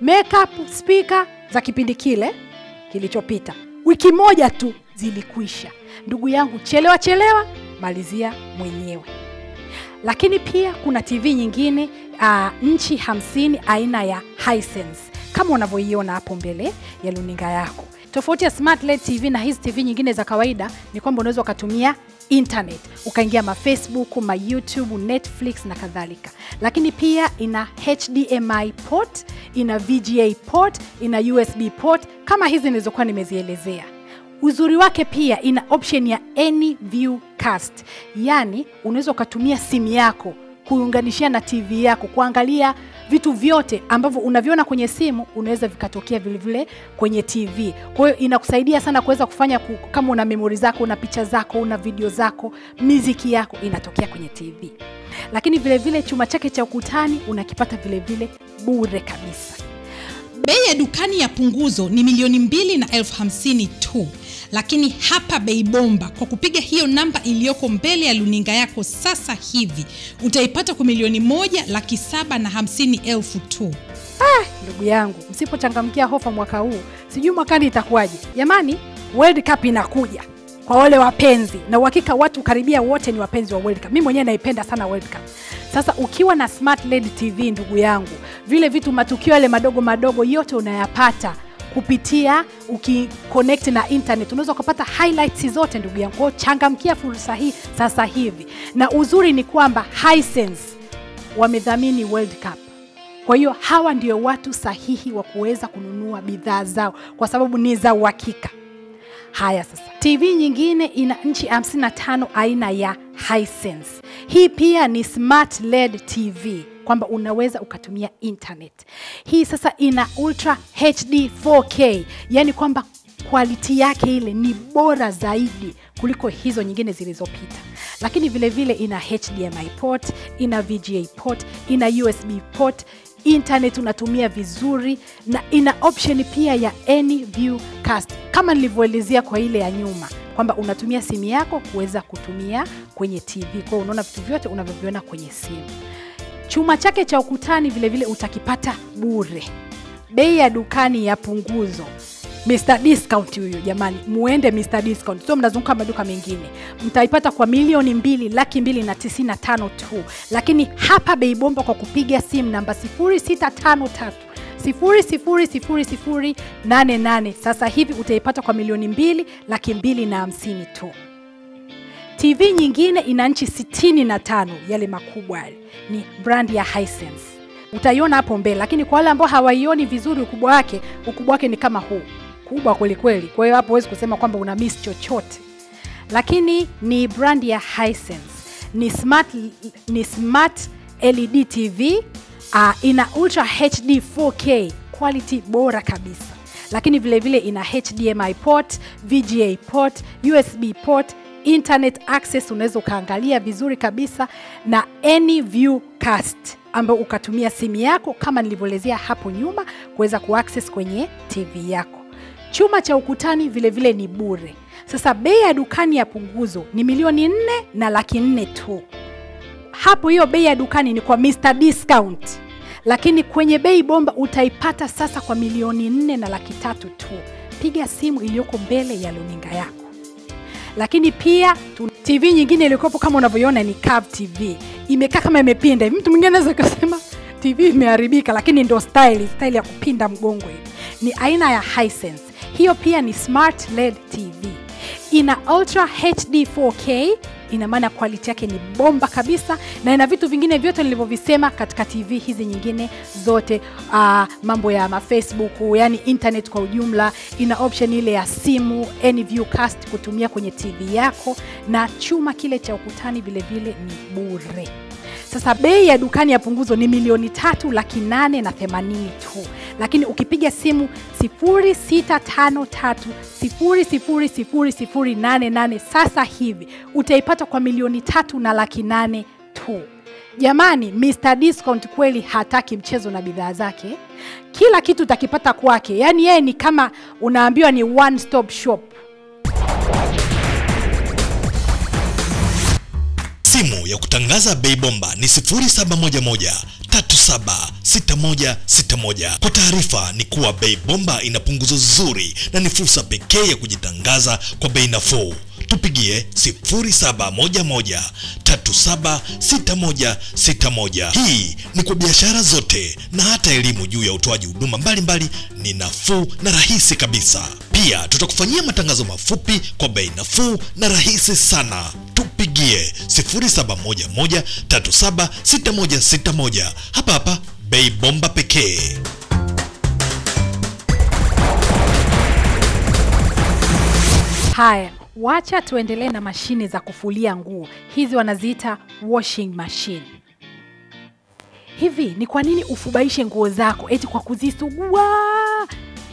makeup, speaker za kipindi kile kilichopita, wiki moja tu zilikwisha. Ndugu yangu, chelewa malizia mwenyewe. Lakini pia kuna TV nyingine inchi 50 aina ya Hisense kama unavyoiona hapo mbele ya luninga yako. Tofauti ya Smart LED TV na hizi TV nyingine za kawaida ni kwamba unaweza ukatumia internet, ukaingia Facebook, YouTube, Netflix na kadhalika. Lakini pia ina HDMI port, ina VGA port, ina USB port kama hizi nilizokuwa nimezielezea. Uzuri wake pia ina option ya Any View Cast. Yaani unaweza ukatumia simu yako kuunganishia na TV yako kuangalia vitu vyote ambavyo unaviona kwenye simu unaweza vikatokea vile vile kwenye TV. Kwa hiyo inakusaidia sana kuweza kufanya kama una memory zako, una picha zako, una video zako, muziki yako inatokea kwenye TV. Lakini vile vile chuma chake cha ukutani unakipata vile vile bure kabisa. Bei ya dukani ya punguzo ni 2,250,000 tu. Lakini hapa Bei Bomba, kwa kupiga hiyo namba iliyoko mbele ya luninga yako sasa hivi, utaipata kwa 1,750,000 tu. Ndugu yangu, msipochangamkia hofa mwaka huu, sijui mwakani itakuwaje. Jamani, World Cup inakuja. Kwa wale wapenzi, na uhakika watu karibia wote ni wapenzi wa World Cup. Mimi mwenyewe naipenda sana World Cup. Sasa ukiwa na Smart LED TV ndugu yangu, vile vitu matukio yale madogo madogo yote unayapata kupitia ukiconnect na internet. Unaweza kupata highlights zote ndugu yangu. Kwa changamkia fursa hii sasa hivi. Na uzuri ni kwamba Hisense wamedhamini World Cup. Kwa hiyo hawa ndio watu sahihi wa kuweza kununua bidhaa zao kwa sababu ni za uhakika. Haya sasa, TV nyingine ina inchi 55 aina ya Hisense. Hii pia ni Smart LED TV, kwamba unaweza ukatumia internet. Hii sasa ina Ultra HD 4K, yani kwamba quality yake ile ni bora zaidi kuliko hizo nyingine zilizopita. Lakini vile vile ina HDMI port, ina VGA port, ina USB port, internet unatumia vizuri, na ina option pia ya Any View Cast, kama nilivyoelezea kwa ile ya nyuma, kwamba unatumia simu yako kuweza kutumia kwenye TV. Kwa unaona vitu vyote unavyoviona kwenye simu. Chuma chake cha ukutani vile vile utakipata bure. Bei ya dukani ya punguzo. Mr. Discount huyu jamani, muende Mr. Discount. Sio mnazunguka maduka mengine. Mtaipata kwa 2,295,000 tu. Lakini hapa Bei Bomba kwa kupiga simu namba 0653 000088 sasa hivi utaipata kwa 2,250,000 tu. TV nyingine ina inchi 65 yale makubwa ni brand ya Hisense. Utaiona hapo mbele, lakini kwa wale ambao hawaioni vizuri ukubwa wake ni kama huu. Kubwa kweli kweli. Kwa hiyo hapo huwezi kusema kwamba una miss chochote. Lakini ni brand ya Hisense. Ni smart LED TV, ina Ultra HD 4K, quality bora kabisa. Lakini vile vile ina HDMI port, VGA port, USB port, internet access, unaweza ukaangalia vizuri kabisa, na Any View Cast ambao ukatumia simu yako kama nilivyoelezea hapo nyuma kuweza kuaccess kwenye TV yako. Chuma cha ukutani vile vile ni bure. Sasa bei ya dukani ya punguzo ni 4,400,000 tu. Hapo hiyo bei ya dukani ni kwa Mr. Discount. Lakini kwenye Bei Bomba utaipata sasa kwa 4,300,000 tu. Piga simu iliyoko mbele ya luninga yako. Lakini pia TV nyingine ilikopo kama unavyoiona ni Curve TV. Imekaa kama imepinda. Mtu mwingine anaweza kusema TV imeharibika, lakini ndio style ya kupinda mgongo hivi. Ni aina ya Hisense. Hiyo pia ni Smart LED TV. Ina Ultra HD 4K, ina maana quality yake ni bomba kabisa, na ina vitu vingine vyote nilivyovisema katika TV hizi nyingine zote, mambo ya Facebook, yani internet kwa ujumla. Ina option ile ya simu, Any View Cast kutumia kwenye TV yako, na chuma kile cha ukutani vile vile ni bure. Sasa bei ya dukani ya punguzo ni 3,880,000 tu. Lakini ukipiga simu 0653 000088 sasa hivi utaipata kwa 3,800,000 tu. Jamani, Mr. Discount kweli hataki mchezo na bidhaa zake. Kila kitu utakipata kwake. Yaani yeye ni kama unaambiwa ni one stop shop. Simu ya kutangaza Bei Bomba ni 0711376161. Kwa taarifa ni kuwa Bei Bomba ina punguzo zuri na ni fursa pekee ya kujitangaza kwa bei nafuu. Tupigie 0711376161. Hii ni kwa biashara zote na hata elimu juu ya utoaji huduma mbalimbali ni nafuu na rahisi kabisa. Pia tutakufanyia matangazo mafupi kwa bei nafuu na rahisi sana. Tupigie 0711376161. Hapa Bei Bomba pekee. Haya, wacha tuendelee na mashine za kufulia nguo. Hizi wanaziita washing machine. Hivi ni kwa nini ufubaishe nguo zako eti kwa kuzisugua?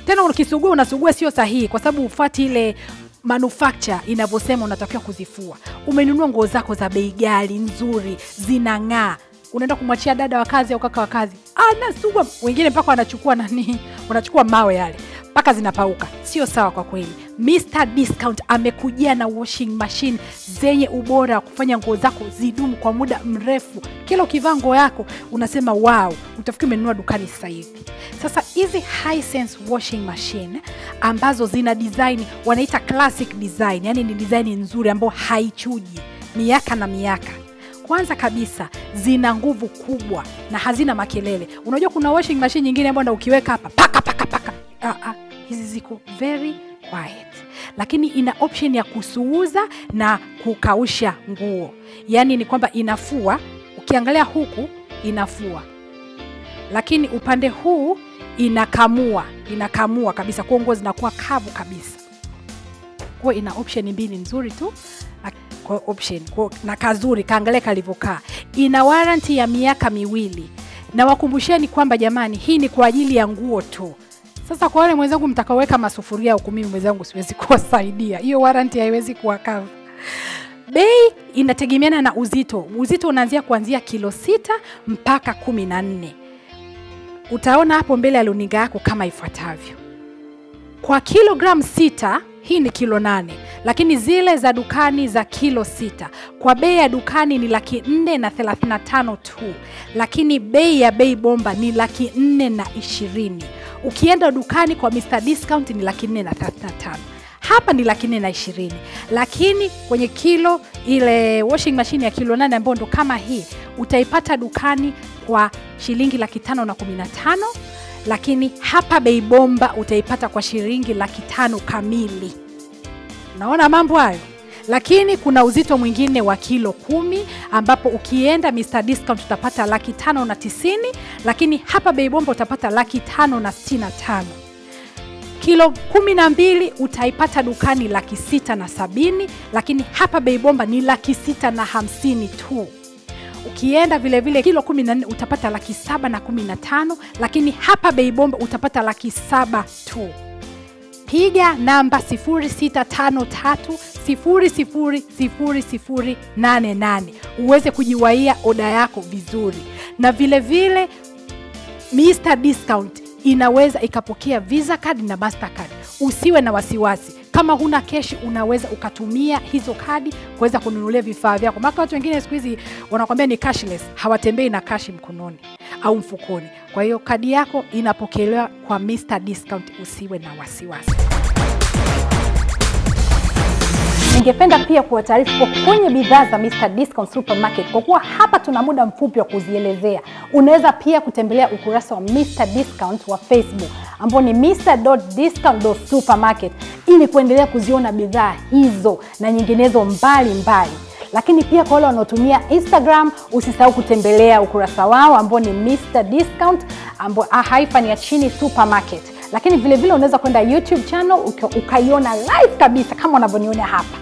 Tena ukisugua unasugua sio sahihi kwa sababu ufuati ile manufacture inavyosema unatakiwa kuzifua. Umenunua nguo zako za bei ghali nzuri, zinang'aa. Unaenda kumwachia dada wa kazi au kaka wa kazi, anasugua, wengine mpaka wanachukua mawe yale mpaka zinapauka. Sio sawa kwa kweli. Mr. Discount amekujia na washing machine zenye ubora wa kufanya nguo zako zidumu kwa muda mrefu. Kila ukivaa nguo yako unasema wow, utafikiri umenunua dukani sasa hivi. Sasa hizi Hisense washing machine ambazo zina design wanaita classic design, yani ni design nzuri ambayo haichuji miaka na miaka. Kwanza kabisa zina nguvu kubwa na hazina makelele. Unajua kuna washing machine nyingine ambayo ukiweka hapa paka paka paka. Hizi ziko very quiet. Lakini ina option ya kusuuza na kukausha nguo. Yani ni kwamba inafua, ukiangalia huku inafua. Lakini upande huu inakamua kabisa, kwa nguo zinakuwa kavu kabisa. Kwa ina option mbili nzuri tu. Kwa option na kazuri, kaangalia kalivyokaa. Ina warranty ya miaka 2. Na wakumbusheni kwamba jamani, hii ni kwa ajili ya nguo tu. Sasa kwa wale mwenzangu mtakaweka masufuria huko, mimi mwenzangu siwezi kuwasaidia. Hiyo warranty haiwezi kuwa cover. Bei inategemeana na uzito. Uzito unaanzia kuanzia kilo 6 mpaka 14. Utaona hapo mbele ya luninga yako kama ifuatavyo. Kwa kilogram 6, hii ni kilo 8. Lakini zile za dukani za kilo 6 kwa bei ya dukani ni 435 tu. Lakini bei ya bei bomba ni 420. Ukienda dukani kwa Mr. Discount ni 435. Hapa ni 420. Lakini kwenye kilo ile washing machine ya kilo 8 ambayo ndo kama hii utaipata dukani kwa shilingi 515. Lakini hapa bei bomba utaipata kwa shilingi 500 kamili. Unaona mambo hayo? Lakini kuna uzito mwingine wa kilo 10 ambapo ukienda Mr. Discount utapata 590, lakini hapa bei bomba utapata 565. Kilo 12 utaipata dukani 670, lakini hapa bei bomba ni 650 tu. Ukienda vile vile kilo 14 utapata 715, lakini hapa bei bomba utapata 700 tu. Piga namba 0653000088 uweze kujiwaia oda yako vizuri. Na vile vile Mr. Discount inaweza ikapokea Visa card na Mastercard. Usiwe na wasiwasi. Kama huna cash unaweza ukatumia hizo kadi kuweza kununulia vifaa vyako. Maana watu wengine siku hizi wanakuambia ni cashless, hawatembei na cash mkononi au mfukoni. Kwa hiyo kadi yako inapokelewa kwa Mr. Discount, usiwe na wasiwasi. Ningependa pia kuwataarifu kwa kwenye bidhaa za Mr. Discount Supermarket, kwa kuwa hapa tuna muda mfupi wa kuzielezea. Unaweza pia kutembelea ukurasa wa Mr. Discount wa Facebook ambao ni mr.discount.supermarket ili kuendelea kuziona bidhaa hizo na nyinginezo mbali. Lakini pia kwa wale wanaotumia Instagram, usisahau kutembelea ukurasa wao ambao ni Mr. Discount ambao haifani ya chini supermarket. Lakini vile vile unaweza kwenda YouTube channel ukaiona live kabisa kama unavyoniona hapa.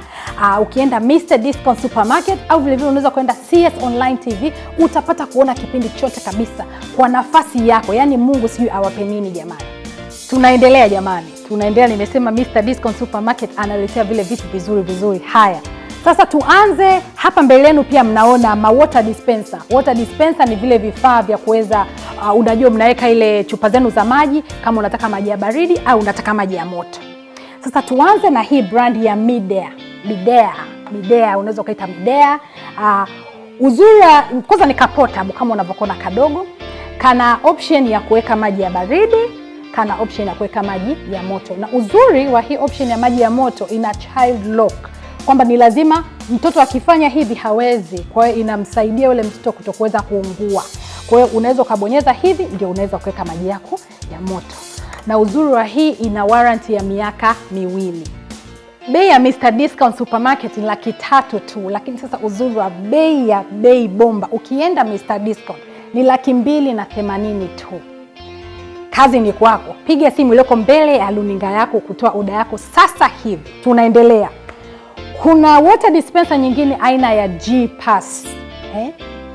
Ukienda Mr. Discount Supermarket au vile vile unaweza kwenda CS Online TV, utapata kuona kipindi chote kabisa kwa nafasi yako. Yani Mungu sijui awape nini jamani. Tunaendelea jamani. Nimesema Mr. Discount Supermarket analetea vile vitu vizuri. Haya. Sasa tuanze hapa mbele yenu pia mnaona water dispenser. Water dispenser ni vile vifaa vya kuweza unajua mnaweka ile chupa zenu za maji kama unataka maji ya baridi au unataka maji ya moto. Sasa tuanze na hii brand ya Midea, unaweza kuita Midea. Uzuri kwanza ni portable kama unavyoona kadogo. Kana option ya kuweka maji ya baridi, kana option ya kuweka maji ya moto. Na uzuri wa hii option ya maji ya moto ina child lock, kwamba ni lazima mtoto akifanya hivi hawezi. Kwa hiyo inamsaidia yule mtoto kutokuweza kuungua. Kwa hiyo unaweza kubonyeza hivi ndio unaweza kuweka maji yako ya moto. Na uzuri wa hii ina warranty ya miaka 2. Bei ya Mr. Discount Supermarket ni 300 tu, lakini sasa uzuri wa bei ya bei bomba ukienda Mr. Discount ni 280 tu. Kazi ni kwako. Piga simu iliyoko mbele ya luninga yako kutoa oda yako sasa hivi. Tunaendelea. Kuna water dispenser nyingine aina ya G-Pass.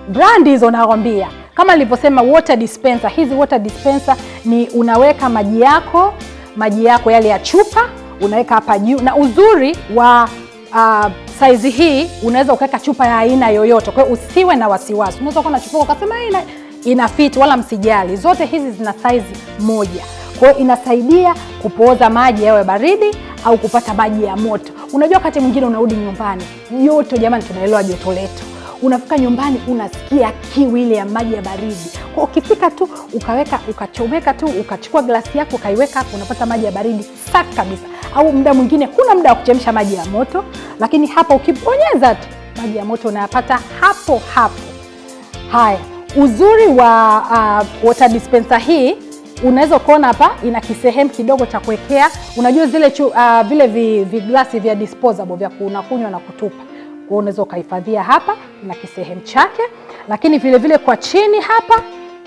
Brand hizo nakwambia. Kama nilivyosema water dispenser, hizi water dispenser ni unaweka maji yako yale ya chupa, unaweka hapa juu, na uzuri wa size hii unaweza ukaweka chupa ya aina yoyote. Kwa hiyo usiwe na wasiwasi. Unaweza kuwa na chupa ukasema ina fit, wala msijali. Zote hizi zina size moja. Kwa hiyo inasaidia kupooza maji yawe baridi au kupata maji ya moto. Unajua wakati mwingine unarudi nyumbani, joto, jamani tunaelewa joto letu. Unafika nyumbani unasikia kiu ile ya maji ya baridi. Kwa ukifika tu ukachomeka tu, ukachukua glasi yako ukaiweka hapo, unapata maji ya baridi safi kabisa. Au muda mwingine huna muda wa kuchemsha maji ya moto, lakini hapa ukibonyeza tu maji ya moto unayapata hapo hapo. Haya, uzuri wa water dispenser hii, unaweza kuona hapa ina kisehemu kidogo cha kuwekea. Unajua zile vile viglasi vya disposable vya kunywa na kutupa. Kwa unaweza kuhifadhia hapa na kisehemu chake, lakini vile vile kwa chini hapa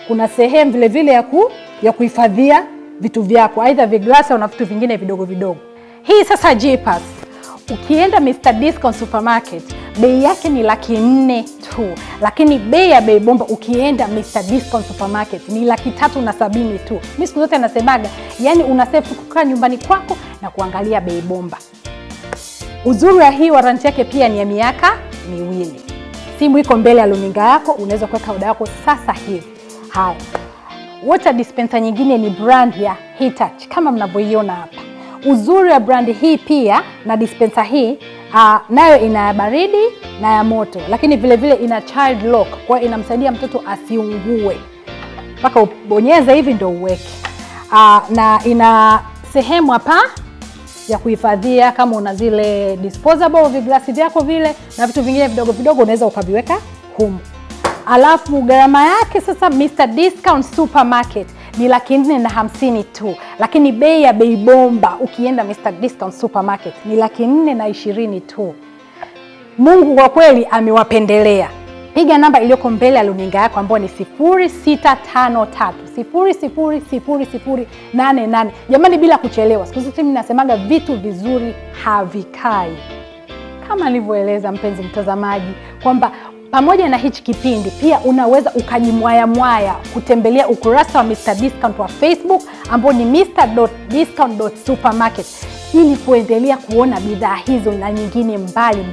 kuna sehemu vile vile ya kuhifadhia vitu vyako, aidha viglasi au na vitu vingine vidogo vidogo. Hii sasa Jeepers, ukienda Mr Discount Supermarket bei yake ni 400,000 tu, lakini bei ya Bei Bomba ukienda Mr Discount Supermarket ni 370,000 tu. Mimi siku zote nasemaga, yani unasave kukaa nyumbani kwako na kuangalia Bei Bomba. Uzuri wa hii warranty yake pia ni ya miaka 2. Simu iko mbele ya luninga yako, unaweza kuweka oda yako sasa hivi. Haya, water dispenser nyingine ni brand ya Hitachi kama mnavyoiona hapa. Uzuri wa brand hii pia na dispenser hii, nayo ina baridi na ya moto, lakini vile vile ina child lock, kwa inamsaidia mtoto asiungue. Mpaka ubonyeze hivi ndio uweke. Na ina sehemu hapa ya kuhifadhia kama una zile disposable viglasi vyako vile na vitu vingine vidogo vidogo, unaweza ukaviweka humu. Alafu gharama yake sasa Mr Discount Supermarket ni 450,000 tu, lakini bei ya Bei Bomba ukienda Mr Discount Supermarket ni 420,000 tu. Mungu kwa kweli amewapendelea. Piga namba iliyoko mbele ya luninga yako ambayo ni 0653 000088. Jamani, bila kuchelewa. Siku zote mimi nasemaga vitu vizuri havikai. Kama nilivyoeleza mpenzi mtazamaji kwamba pamoja na hichi kipindi pia unaweza ukajimwaya kutembelea ukurasa wa Mr Discount wa Facebook ambao ni mr.discount.supermarket ili kuendelea kuona bidhaa hizo na nyingine mbali.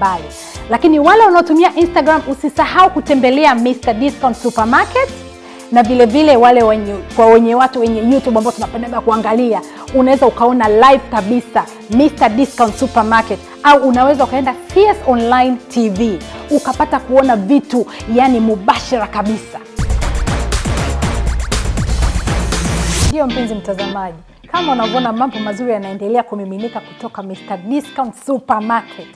Lakini wale wanaotumia Instagram usisahau kutembelea Mr Discount Supermarket, na vile vile wale watu wenye YouTube ambao tunapendaga kuangalia, unaweza ukaona live kabisa Mr Discount Supermarket, au unaweza ukaenda CS Online TV ukapata kuona vitu yani mubashara kabisa. Ndio mpenzi mtazamaji, kama unavyoona mambo mazuri yanaendelea kumiminika kutoka Mr Discount Supermarket.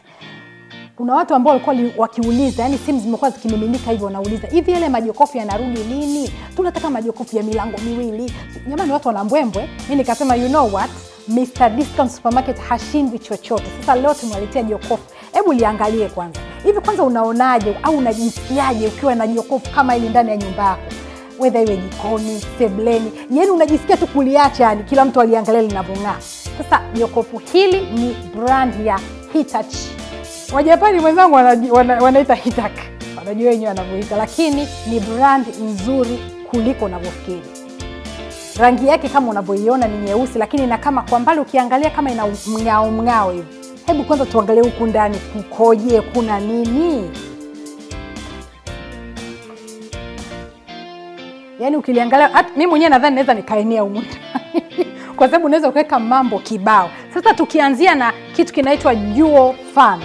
Kuna watu ambao walikuwa wakiuliza, yani simu zimekuwa zikimiminika hivyo, wanauliza hivi yale majokofu yanarudi lini? Tunataka majokofu ya milango miwili. Jamani, watu wana mbwembwe. Mimi nikasema you know what? Mr Discount Supermarket hashindwi chochote. Sasa leo tumewaletea jokofu. Hebu liangalie kwanza. Hivi kwanza unaonaje au unajisikiaje ukiwa na jokofu kama hili ndani ya nyumba yako? Whether iwe jikoni, sebleni, yani unajisikia tu kuliacha, yani kila mtu aliangalia linavong'aa. Sasa jokofu hili ni brand ya Hitachi. Wajapani mwenzangu wanaita Hitachi. Wanajua wenyewe wanavyoita, lakini ni brand nzuri kuliko unavyofikiri. Rangi yake kama unavyoiona ni nyeusi, lakini na kama kwa mbali ukiangalia kama ina mng'ao hivi. Hebu kwanza tuangalie huku ndani kukoje, kuna nini? Yaani ukiliangalia, mimi mwenyewe nadhani naweza nikaenea huko kwa sababu unaweza kuweka mambo kibao. Sasa tukianzia na kitu kinaitwa Dual Fan.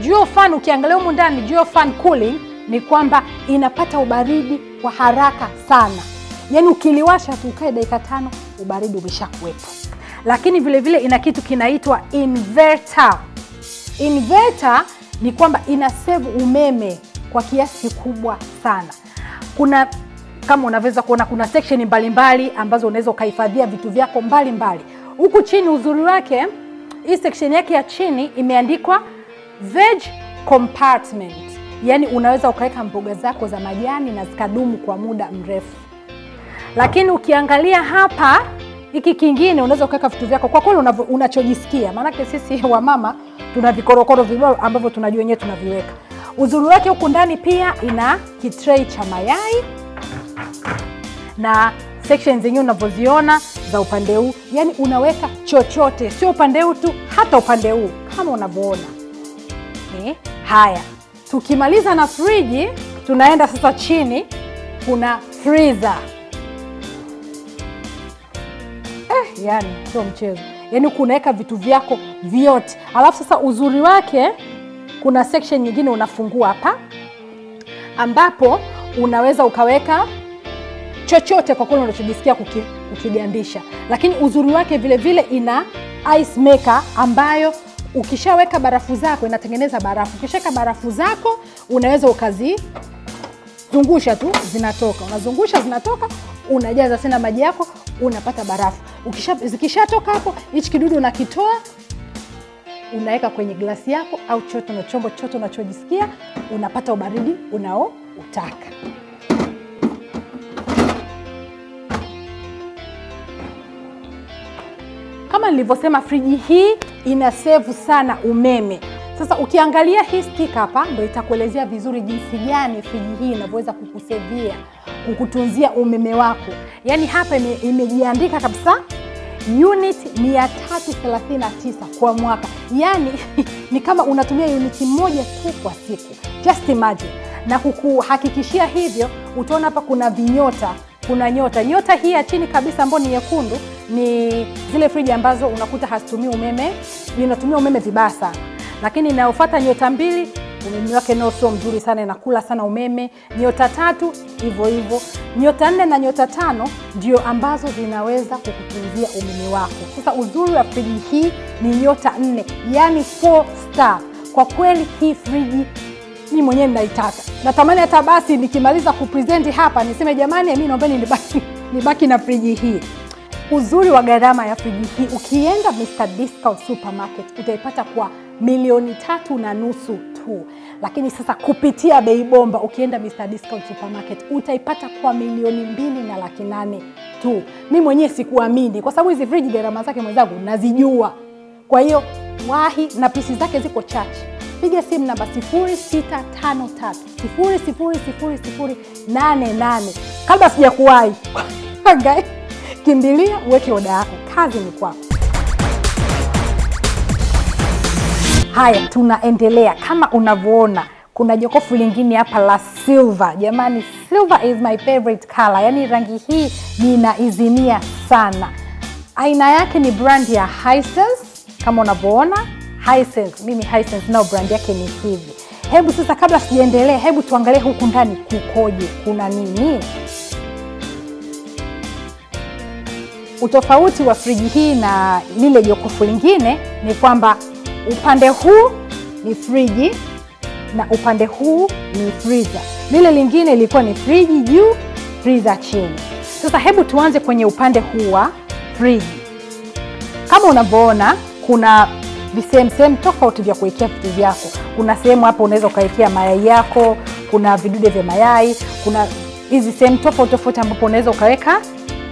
Dual Fan ukiangalia huko ndani, Dual Fan cooling ni kwamba inapata ubaridi kwa haraka sana. Yaani ukiliwasha tu ukae dakika 5 ubaridi umeshakuwepo. Lakini vile vile ina kitu kinaitwa inverter. Inverter ni kwamba ina save umeme kwa kiasi kikubwa sana. Kuna kama unaweza kuona kuna section mbalimbali ambazo unaweza kuhifadhia vitu vyako mbalimbali. Huku chini uzuri wake, hii section yake ya chini imeandikwa veg compartment. Yaani unaweza ukaweka mboga zako za majani na zikadumu kwa muda mrefu. Lakini ukiangalia hapa, hiki kingine unaweza ukaweka vitu vyako kwa kweli unachojisikia. Maana sisi wa mama tuna vikorokoro vibao ambavyo tunajua wenyewe tunaviweka. Uzuri wake huku ndani pia ina kitray cha mayai. na sections zenyewe unavyoziona za upande huu, yani unaweka chochote, sio upande huu tu, hata upande huu kama unavyoona. Haya, tukimaliza na friji, tunaenda sasa chini, kuna freezer. Yani sio mchezo, yani kunaweka vitu vyako vyote. Alafu sasa uzuri wake, kuna section nyingine unafungua hapa, ambapo unaweza ukaweka chochote kwa kweli unachojisikia kukigandisha. Lakini uzuri wake vile vile ina ice maker, ambayo ukishaweka barafu zako inatengeneza barafu. Ukishaweka barafu zako unaweza ukazizungusha tu, zinatoka. Unazungusha zinatoka, unajaza tena maji yako, unapata barafu. Zikishatoka hapo, hichi kidudu unakitoa, unaweka kwenye glasi yako au choto na chombo chote unachojisikia, unapata ubaridi unaoutaka. Kama nilivyosema, friji hii ina save sana umeme. Sasa ukiangalia hii stick hapa, ndio itakuelezea vizuri jinsi gani friji hii inavyoweza kukusevia, kukutunzia umeme wako. Yani hapa imejiandika kabisa unit 339 kwa mwaka. Yani ni kama unatumia unit moja tu kwa siku. Just imagine. Na kukuhakikishia hivyo, utaona hapa kuna vinyota. Kuna nyota hii ya chini kabisa ambayo ni nyekundu, ni zile friji ambazo unakuta hazitumii umeme, inatumia umeme vibaya sana. Lakini inayofuata nyota 2, umeme wake nao sio mzuri sana, inakula sana umeme. Nyota 3 hivyo hivyo. Nyota 4 na nyota 5 ndio ambazo zinaweza kukutunzia umeme wako. Sasa uzuri wa friji hii ni nyota 4, yani 4 star. Kwa kweli hii friji mimi mwenyewe ninaitaka. Natamani hata basi nikimaliza kupresent hapa niseme jamani, mimi naombeni nibaki na friji hii. Uzuri wa gharama ya friji hii, ukienda Mr. Discount Supermarket utaipata kwa 3.5 tu. Lakini sasa kupitia Bei Bomba, ukienda Mr. Discount Supermarket utaipata kwa 2.8 tu. Mimi mwenyewe sikuamini, kwa sababu hizi friji gharama zake mwenzangu nazijua. Kwa hiyo wahi, na pisi zake ziko chache. Piga simu namba 0653 000088. Kabla sijakuwahi. Guys, kimbilia uweke oda yako. Kazi ni kwako. Haya, tunaendelea. Kama unavyoona, kuna jokofu lingine hapa la silver. Jamani, silver is my favorite color. Yani rangi hii ninaizimia sana. Aina yake ni brand ya Hisense. Kama unavyoona, Hisense, mimi Hisense nao brand yake ni hivi. Hebu sasa, kabla sijaendelea, hebu tuangalie huku ndani kukoje, kuna nini. Utofauti wa friji hii na lile jokofu lingine ni kwamba upande huu ni friji na upande huu ni freezer. Lile lingine ilikuwa ni friji juu, freezer chini. Sasa hebu tuanze kwenye upande huu wa friji. Kama unavyoona, kuna visehemu tofauti vya kuwekea vitu vyako. Kuna sehemu hapo unaweza ukawekea mayai yako, kuna vidude vya mayai, kuna hizi sehemu tofauti ambapo unaweza ukaweka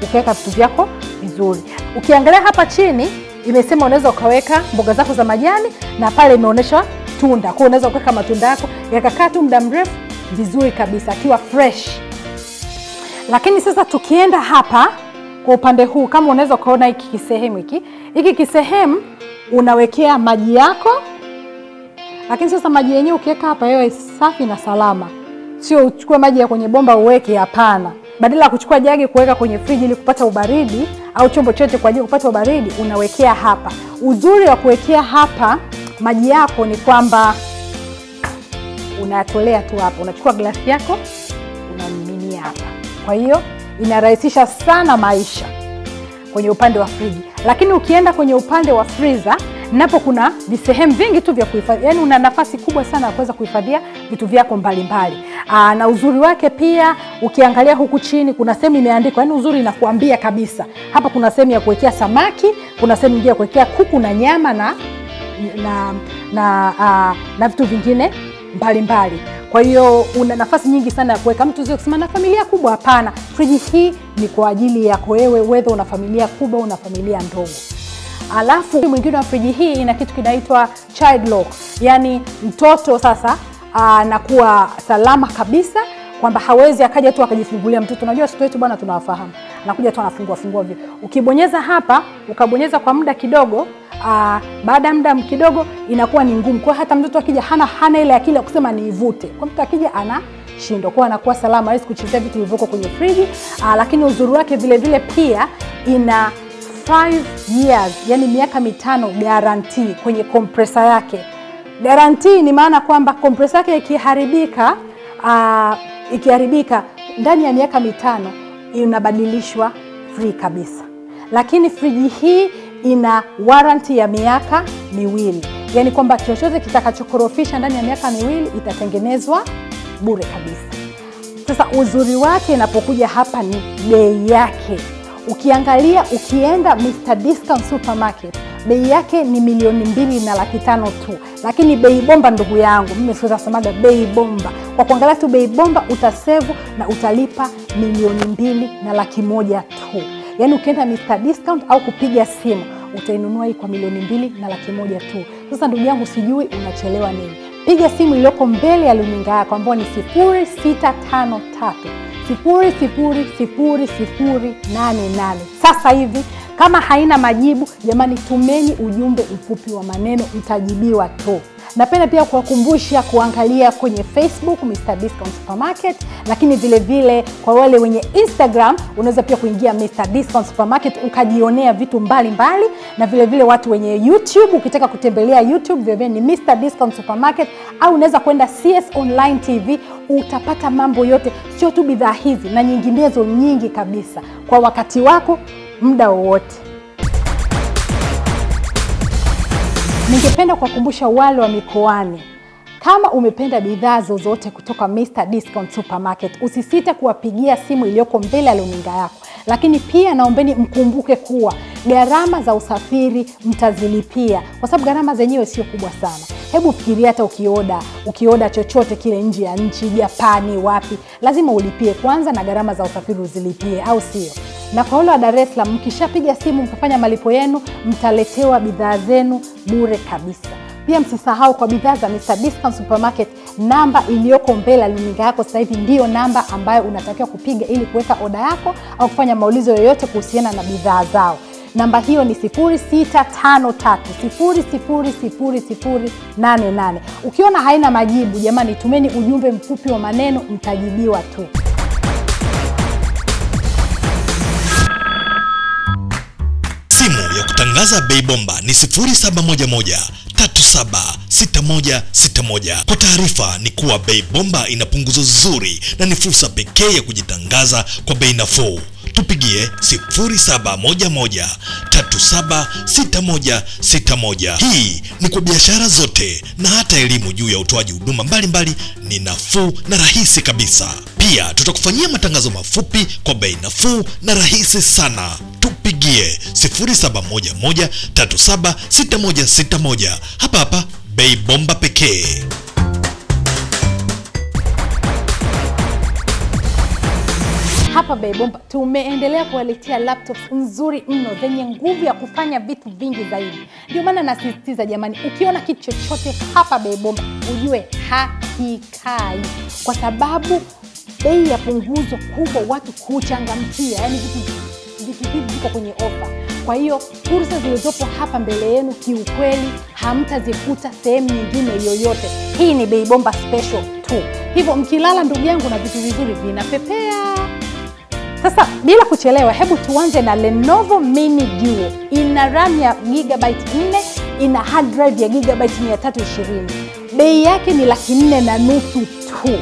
vitu vyako vizuri. Ukiangalia hapa chini imesema unaweza ukaweka mboga zako za majani, na pale imeonyesha tunda. Kwa unaweza kuweka matunda yako yakakaa tu muda mrefu vizuri kabisa akiwa fresh. Lakini sasa tukienda hapa kwa upande huu, kama unaweza kuona hiki kisehemu unawekea maji yako. Lakini sasa maji yenyewe ukiweka hapa yawe safi na salama. Sio uchukue maji ya kwenye bomba uweke, hapana. Badala ya kuchukua jagi kuweka kwenye friji ili kupata ubaridi, au chombo chochote kwa ajili kupata ubaridi, unawekea hapa. Uzuri wa kuwekea hapa maji yako ni kwamba unayatolea tu hapa. Unachukua glasi yako, unamiminia hapa. Kwa hiyo inarahisisha sana maisha kwenye upande wa friji. Lakini ukienda kwenye upande wa freezer, napo kuna visehemu vingi tu vya kuhifadhi. Yaani una nafasi kubwa sana ya kuweza kuhifadhia vitu vyako mbalimbali. Na uzuri wake pia, ukiangalia huku chini kuna sehemu imeandikwa, yaani uzuri inakuambia kabisa. Hapa kuna sehemu ya kuwekea samaki, kuna sehemu nyingine ya kuwekea kuku na nyama na vitu vingine mbalimbali. Kwa hiyo una nafasi nyingi sana ya kuweka. Mtu sio kusema na familia kubwa, hapana. Friji hii ni kwa ajili yako wewe, whether una familia kubwa, una familia ndogo. Alafu mwingine wa friji hii ina kitu kinaitwa child lock. Yaani mtoto sasa anakuwa salama kabisa kwamba hawezi akaja tu akajifungulia mtoto. Unajua watoto wetu bwana tunawafahamu. Anakuja tu anafungua vile. Ukibonyeza hapa, ukabonyeza kwa muda kidogo, baada ya muda kidogo inakuwa ni ngumu. Kwa hata mtoto akija hana ile akili ya kusema niivute. Kwa mtu akija anashindwa. Kwa anakuwa salama, hawezi kuchezea vitu vilivyoko kwenye friji. Lakini uzuri wake vile pia ina 5 years, yani miaka 5 guarantee kwenye compressor yake. Guarantee ni maana kwamba compressor yake ikiharibika ndani ya miaka 5 inabadilishwa free kabisa. Lakini friji hii ina warranty ya miaka 2. Yani kwamba chochote kitakachokorofisha ndani ya miaka 2 itatengenezwa bure kabisa. Sasa uzuri wake inapokuja hapa ni bei yake. Ukiangalia, ukienda Mr. Discount Supermarket, bei yake ni 2,250,000 tu. Lakini bei bomba ndugu yangu, mimi siweza kusemaga bei bomba. Kwa kuangalia tu bei bomba utasevu na utalipa 2,100,000 tu. Yaani ukienda Mr. Discount au kupiga simu, utainunua hii kwa 2,100,000 tu. Sasa ndugu yangu, sijui unachelewa nini. Piga simu iliyoko mbele ya luninga yako ambayo ni 0653 000088. Sasa hivi kama haina majibu, jamani, tumeni ujumbe mfupi wa maneno, mtajibiwa tu. Napenda pia kuwakumbusha kuangalia kwenye Facebook Mr. Discount Supermarket, lakini vile kwa wale wenye Instagram unaweza pia kuingia Mr. Discount Supermarket ukajionea vitu mbalimbali, na vile watu wenye YouTube ukitaka kutembelea YouTube vile ni Mr. Discount Supermarket, au unaweza kwenda CS Online TV, utapata mambo yote, sio tu bidhaa hizi na nyinginezo nyingi kabisa kwa wakati wako, muda wowote. Ningependa kuwakumbusha wale wa mikoani, kama umependa bidhaa zozote kutoka Mr. Discount Supermarket, usisite kuwapigia simu iliyoko mbele ya luninga yako. Lakini pia naombeni mkumbuke kuwa gharama za usafiri mtazilipia, kwa sababu gharama zenyewe sio kubwa sana. Hebu fikiria, hata ukioda chochote kile nje ya nchi, Japani, wapi, lazima ulipie kwanza na gharama za usafiri uzilipie, au sio? Na kwa wale wa Dar es Salaam, mkishapiga simu mkafanya malipo yenu, mtaletewa bidhaa zenu bure kabisa. Pia msisahau kwa bidhaa za Mr. Discount Supermarket, namba iliyoko mbele ya luninga yako sasa hivi ndio namba ambayo unatakiwa kupiga ili kuweka oda yako au kufanya maulizo yoyote kuhusiana na bidhaa zao. Namba hiyo ni 0653 000088. Ukiona haina majibu, jamani, tumeni ujumbe mfupi wa maneno, mtajibiwa tu. Simu ya kutangaza bei bomba ni 0711376161. Kwa taarifa ni kuwa bei bomba ina punguzo zuri na ni fursa pekee ya kujitangaza kwa bei nafuu. Tupigie 0711376161. Hii ni kwa biashara zote na hata elimu juu ya utoaji huduma mbalimbali ni nafuu na rahisi kabisa. Pia tutakufanyia matangazo mafupi kwa bei nafuu na rahisi sana. Tupigie 0711376161. Hapa bei bomba pekee. Hapa bei bomba tumeendelea kuwaletea laptops nzuri mno zenye nguvu ya kufanya vitu vingi zaidi. Ndio maana nasisitiza jamani, ukiona kitu chochote hapa bei bomba ujue hakikai, kwa sababu bei ya punguzo kubwa watu kuchangamkia, yani vitu hivi viko kwenye ofa. Kwa hiyo fursa zilizopo hapa mbele yenu kiukweli hamtazikuta sehemu nyingine yoyote. Hii ni bei bomba special tu. Hivyo mkilala ndugu yangu na vitu vizuri vinapepea. Sasa bila kuchelewa, hebu tuanze na Lenovo Mini Duo. Ina RAM ya gigabyte 4, ina hard drive ya gigabyte 320. Bei yake ni 4,500,000 tu.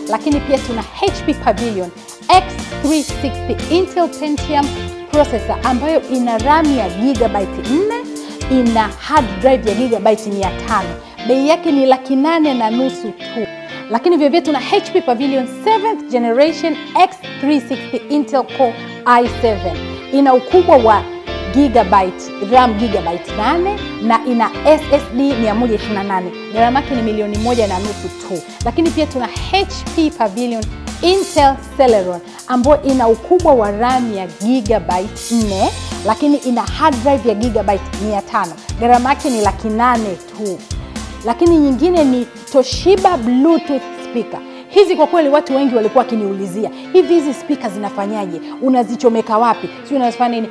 Lakini pia tuna HP Pavilion X360 Intel Pentium processor ambayo ina RAM ya gigabyte 4, ina hard drive ya gigabyte 500. Bei yake ni 8,500,000 tu. Lakini vile tuna HP Pavilion 7th Generation X360 Intel Core i7. Ina ukubwa wa RAM gigabyte 8 na ina SSD 128. Gharama yake ni 1,500,000 tu. Lakini pia tuna HP Pavilion Intel Celeron ambayo ina ukubwa wa RAM ya gigabyte 4, lakini ina hard drive ya gigabyte 500. Gharama yake ni 800,000 tu. lakini nyingine ni Toshiba Bluetooth speaker. Hizi kwa kweli watu wengi walikuwa wakiniulizia, hizi speaker zinafanyaje? Unazichomeka wapi? Si unazifanya nini?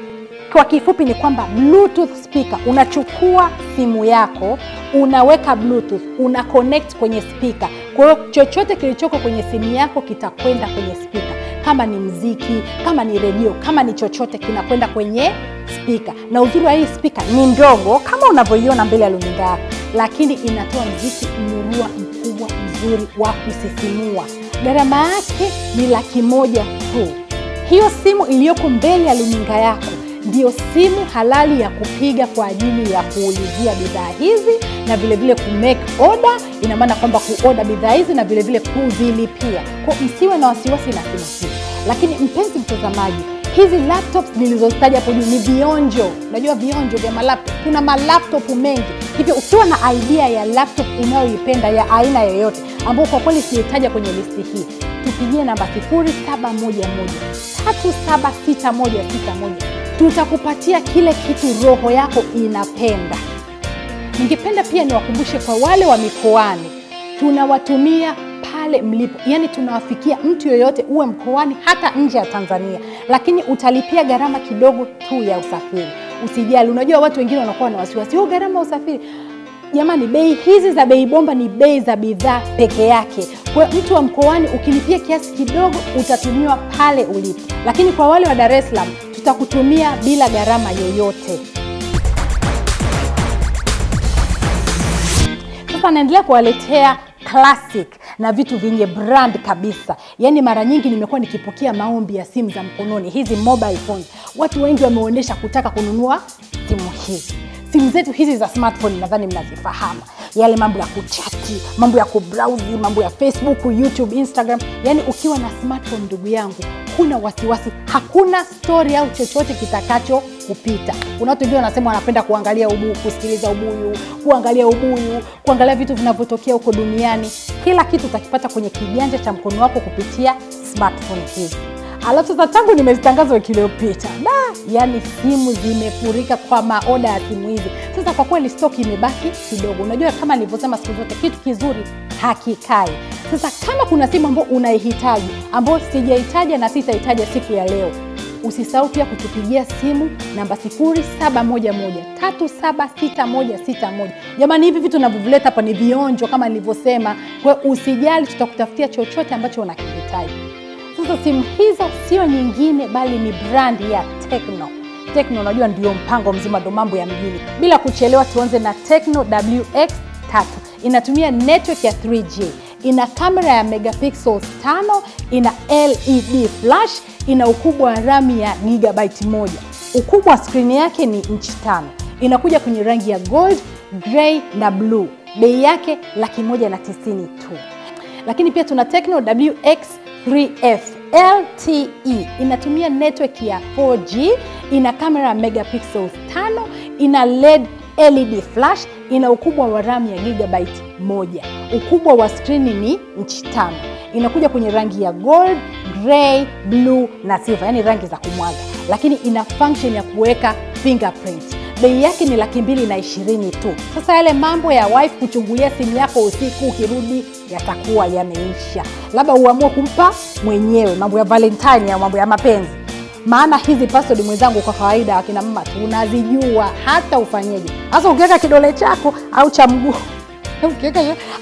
Kwa kifupi ni kwamba Bluetooth speaker, unachukua simu yako, unaweka Bluetooth, una connect kwenye speaker. Kwa hiyo chochote kilichoko kwenye simu yako kitakwenda kwenye speaker. Kama ni mziki, kama ni redio, kama ni chochote kinakwenda kwenye speaker. Na uzuri wa hii speaker ni ndogo kama unavyoiona mbele ya luninga yako, lakini inatoa mziki murua mkubwa mzuri wa kusisimua. Gharama yake ni $100,000 tu. Hiyo simu iliyoko mbele ya luninga yako ndio simu halali ya kupiga kwa ajili ya kuulizia bidhaa hizi na vile vile kumake order. Ina maana kwamba kuorder bidhaa hizi na vile vile kuzilipia. Kwa msiwe na wasiwasi na simu hii. Lakini mpenzi mtazamaji, hizi laptops nilizozitaja hapo juu ni vionjo. Unajua vionjo vya malaptop. Kuna malaptop mengi. Hivyo ukiwa na idea ya laptop unayoipenda ya aina yoyote ambayo kwa kweli siitaja kwenye listi hii, tupigie namba 0711376161. Tutakupatia kile kitu roho yako inapenda. Ningependa pia niwakumbushe kwa wale wa mikoani, tunawatumia pale mlipo. Yaani tunawafikia mtu yoyote uwe mkoani hata nje ya Tanzania. Lakini utalipia gharama kidogo tu ya usafiri. Usijali, unajua watu wengine wanakuwa na wasiwasi, gharama ya usafiri. Jamani, bei hizi za Bei Bomba ni bei za bidhaa peke yake. Kwa mtu wa mkoani ukilipia kiasi kidogo utatumiwa pale ulipo. Lakini kwa wale wa Dar es Salaam tutakutumia bila gharama yoyote. Sasa naendelea kuwaletea classic na vitu vyenye brand kabisa. Yaani mara nyingi nimekuwa nikipokea maombi ya simu za mkononi, hizi mobile phones. Watu wengi wameonyesha kutaka kununua simu hizi. Simu zetu hizi za smartphone nadhani mnazifahamu. Yale mambo ya kuchati, mambo ya kubrowse, mambo ya Facebook, YouTube, Instagram. Yaani ukiwa na smartphone ndugu yangu, huna wasiwasi, hakuna story au chochote kitakacho kupita. Kuna watu ndio wanasema wanapenda kuangalia ubuyu, kusikiliza ubuyu, kuangalia vitu vinavyotokea huko duniani. Kila kitu utakipata kwenye kiganja cha mkono wako kupitia smartphone hizi. Alafu sasa tangu nimezitangaza wiki iliyopita, yani simu zimefurika kwa maoda ya simu hizi. Sasa kwa kweli stock imebaki kidogo. Unajua kama nilivyosema siku zote, kitu kizuri hakikai. Sasa kama kuna simu ambayo unaihitaji, ambayo sijaitaja na sitaitaja siku ya leo, usisahau pia kutupigia simu namba 0711376161. Jamani, hivi vitu ninavyoleta hapa ni vionjo kama nilivyosema. Kwa usijali, tutakutafutia chochote ambacho unakihitaji. Sasa simu hizo sio nyingine bali ni brand ya Tecno. Tecno unajua ndio mpango mzima, ndo mambo ya mjini. Bila kuchelewa tuanze na Tecno WX3. Inatumia network ya 3G. Ina kamera ya megapixels 5, ina LED flash, ina ukubwa wa RAM ya gigabyte 1. Ukubwa wa screen yake ni inchi 5. Inakuja kwenye rangi ya gold, gray na blue. Bei yake $190,000 tu. Lakini pia tuna Tecno WX3F LTE. Inatumia network ya 4G, ina kamera ya megapixels 5, ina LED flash, ina ukubwa wa RAM ya gigabyte 1. Ukubwa wa screen ni inchi 5. Inakuja kwenye rangi ya gold, gray, blue na silver, yani rangi za kumwaga. Lakini ina function ya kuweka fingerprint. Bei yake ni $220,000 tu. Sasa yale mambo ya wife kuchungulia simu yako usiku ukirudi yatakuwa yameisha. Labda uamue kumpa mwenyewe, mambo ya Valentine au mambo ya mapenzi. Maana hizi password mwenzangu kwa kawaida wakina mama tunazijua hata ufanyeje. Sasa ukiweka kidole chako au cha mguu,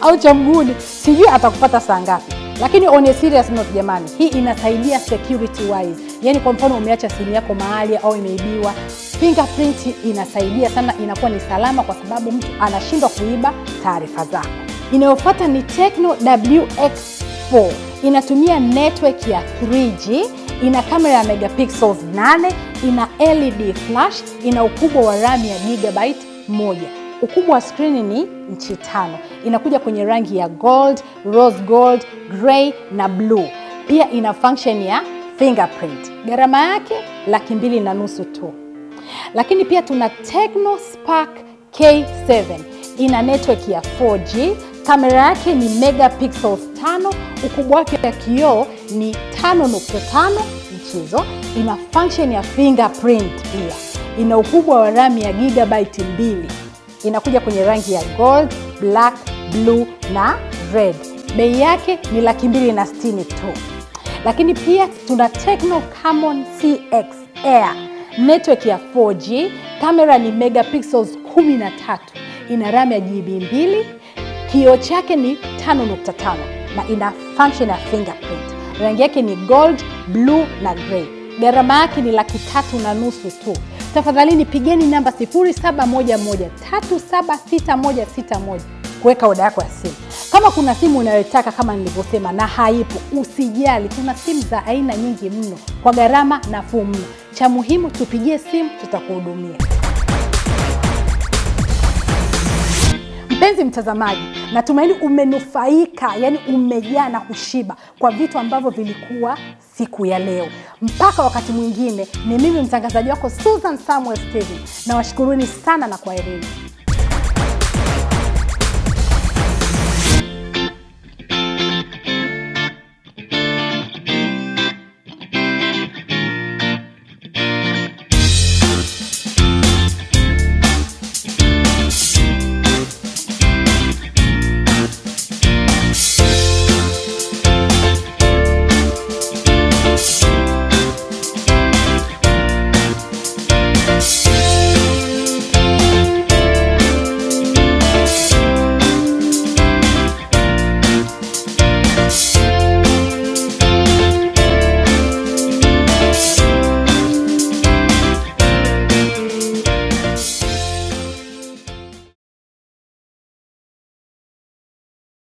au cha mguuni, sijui atakupata saa ngapi. Lakini on a serious note jamani, hii inasaidia security wise. Yaani kwa mfano umeacha simu yako mahali au imeibiwa, fingerprint inasaidia sana, inakuwa ni salama kwa sababu mtu anashindwa kuiba taarifa zako. Inayofuata ni Tecno WX4. Inatumia network ya 3G, ina kamera ya megapixels 8, ina LED flash, ina ukubwa wa RAM ya gigabyte 1. Ukubwa wa screen ni inchi 5. Inakuja kwenye rangi ya gold, rose gold, gray na blue. Pia ina function ya fingerprint. Gharama yake $250,000 tu. Lakini pia tuna Tecno Spark K7. Ina network ya 4G, kamera yake ni megapixels 5, ukubwa wake ya kioo ni 5.5 inchi. Ina function ya fingerprint pia. Ina ukubwa wa RAM ya gigabyte 2. Inakuja kwenye rangi ya gold, black, blue na red. Bei yake ni 260 tu. Lakini pia tuna Tecno Camon CX Air, network ya 4G, kamera ni megapixels 13, ina RAM ya GB 2, kioo chake ni 5.5 na ina function ya fingerprint. Rangi yake ni gold, blue na grey. Gharama yake ni 3,500 tu. Tafadhali pigeni namba 0711376161 kuweka oda yako ya simu. Kama kuna simu unayotaka kama nilivyosema na haipo, usijali, tuna simu za aina nyingi mno kwa gharama nafuu mno. Cha muhimu tupigie simu, tutakuhudumia. Mpenzi mtazamaji, natumaini umenufaika, yani umejaa na kushiba kwa vitu ambavyo vilikuwa siku ya leo. Mpaka wakati mwingine, ni mimi mtangazaji wako Susan Samuel Steven. Na washukuruni sana na kwaherini.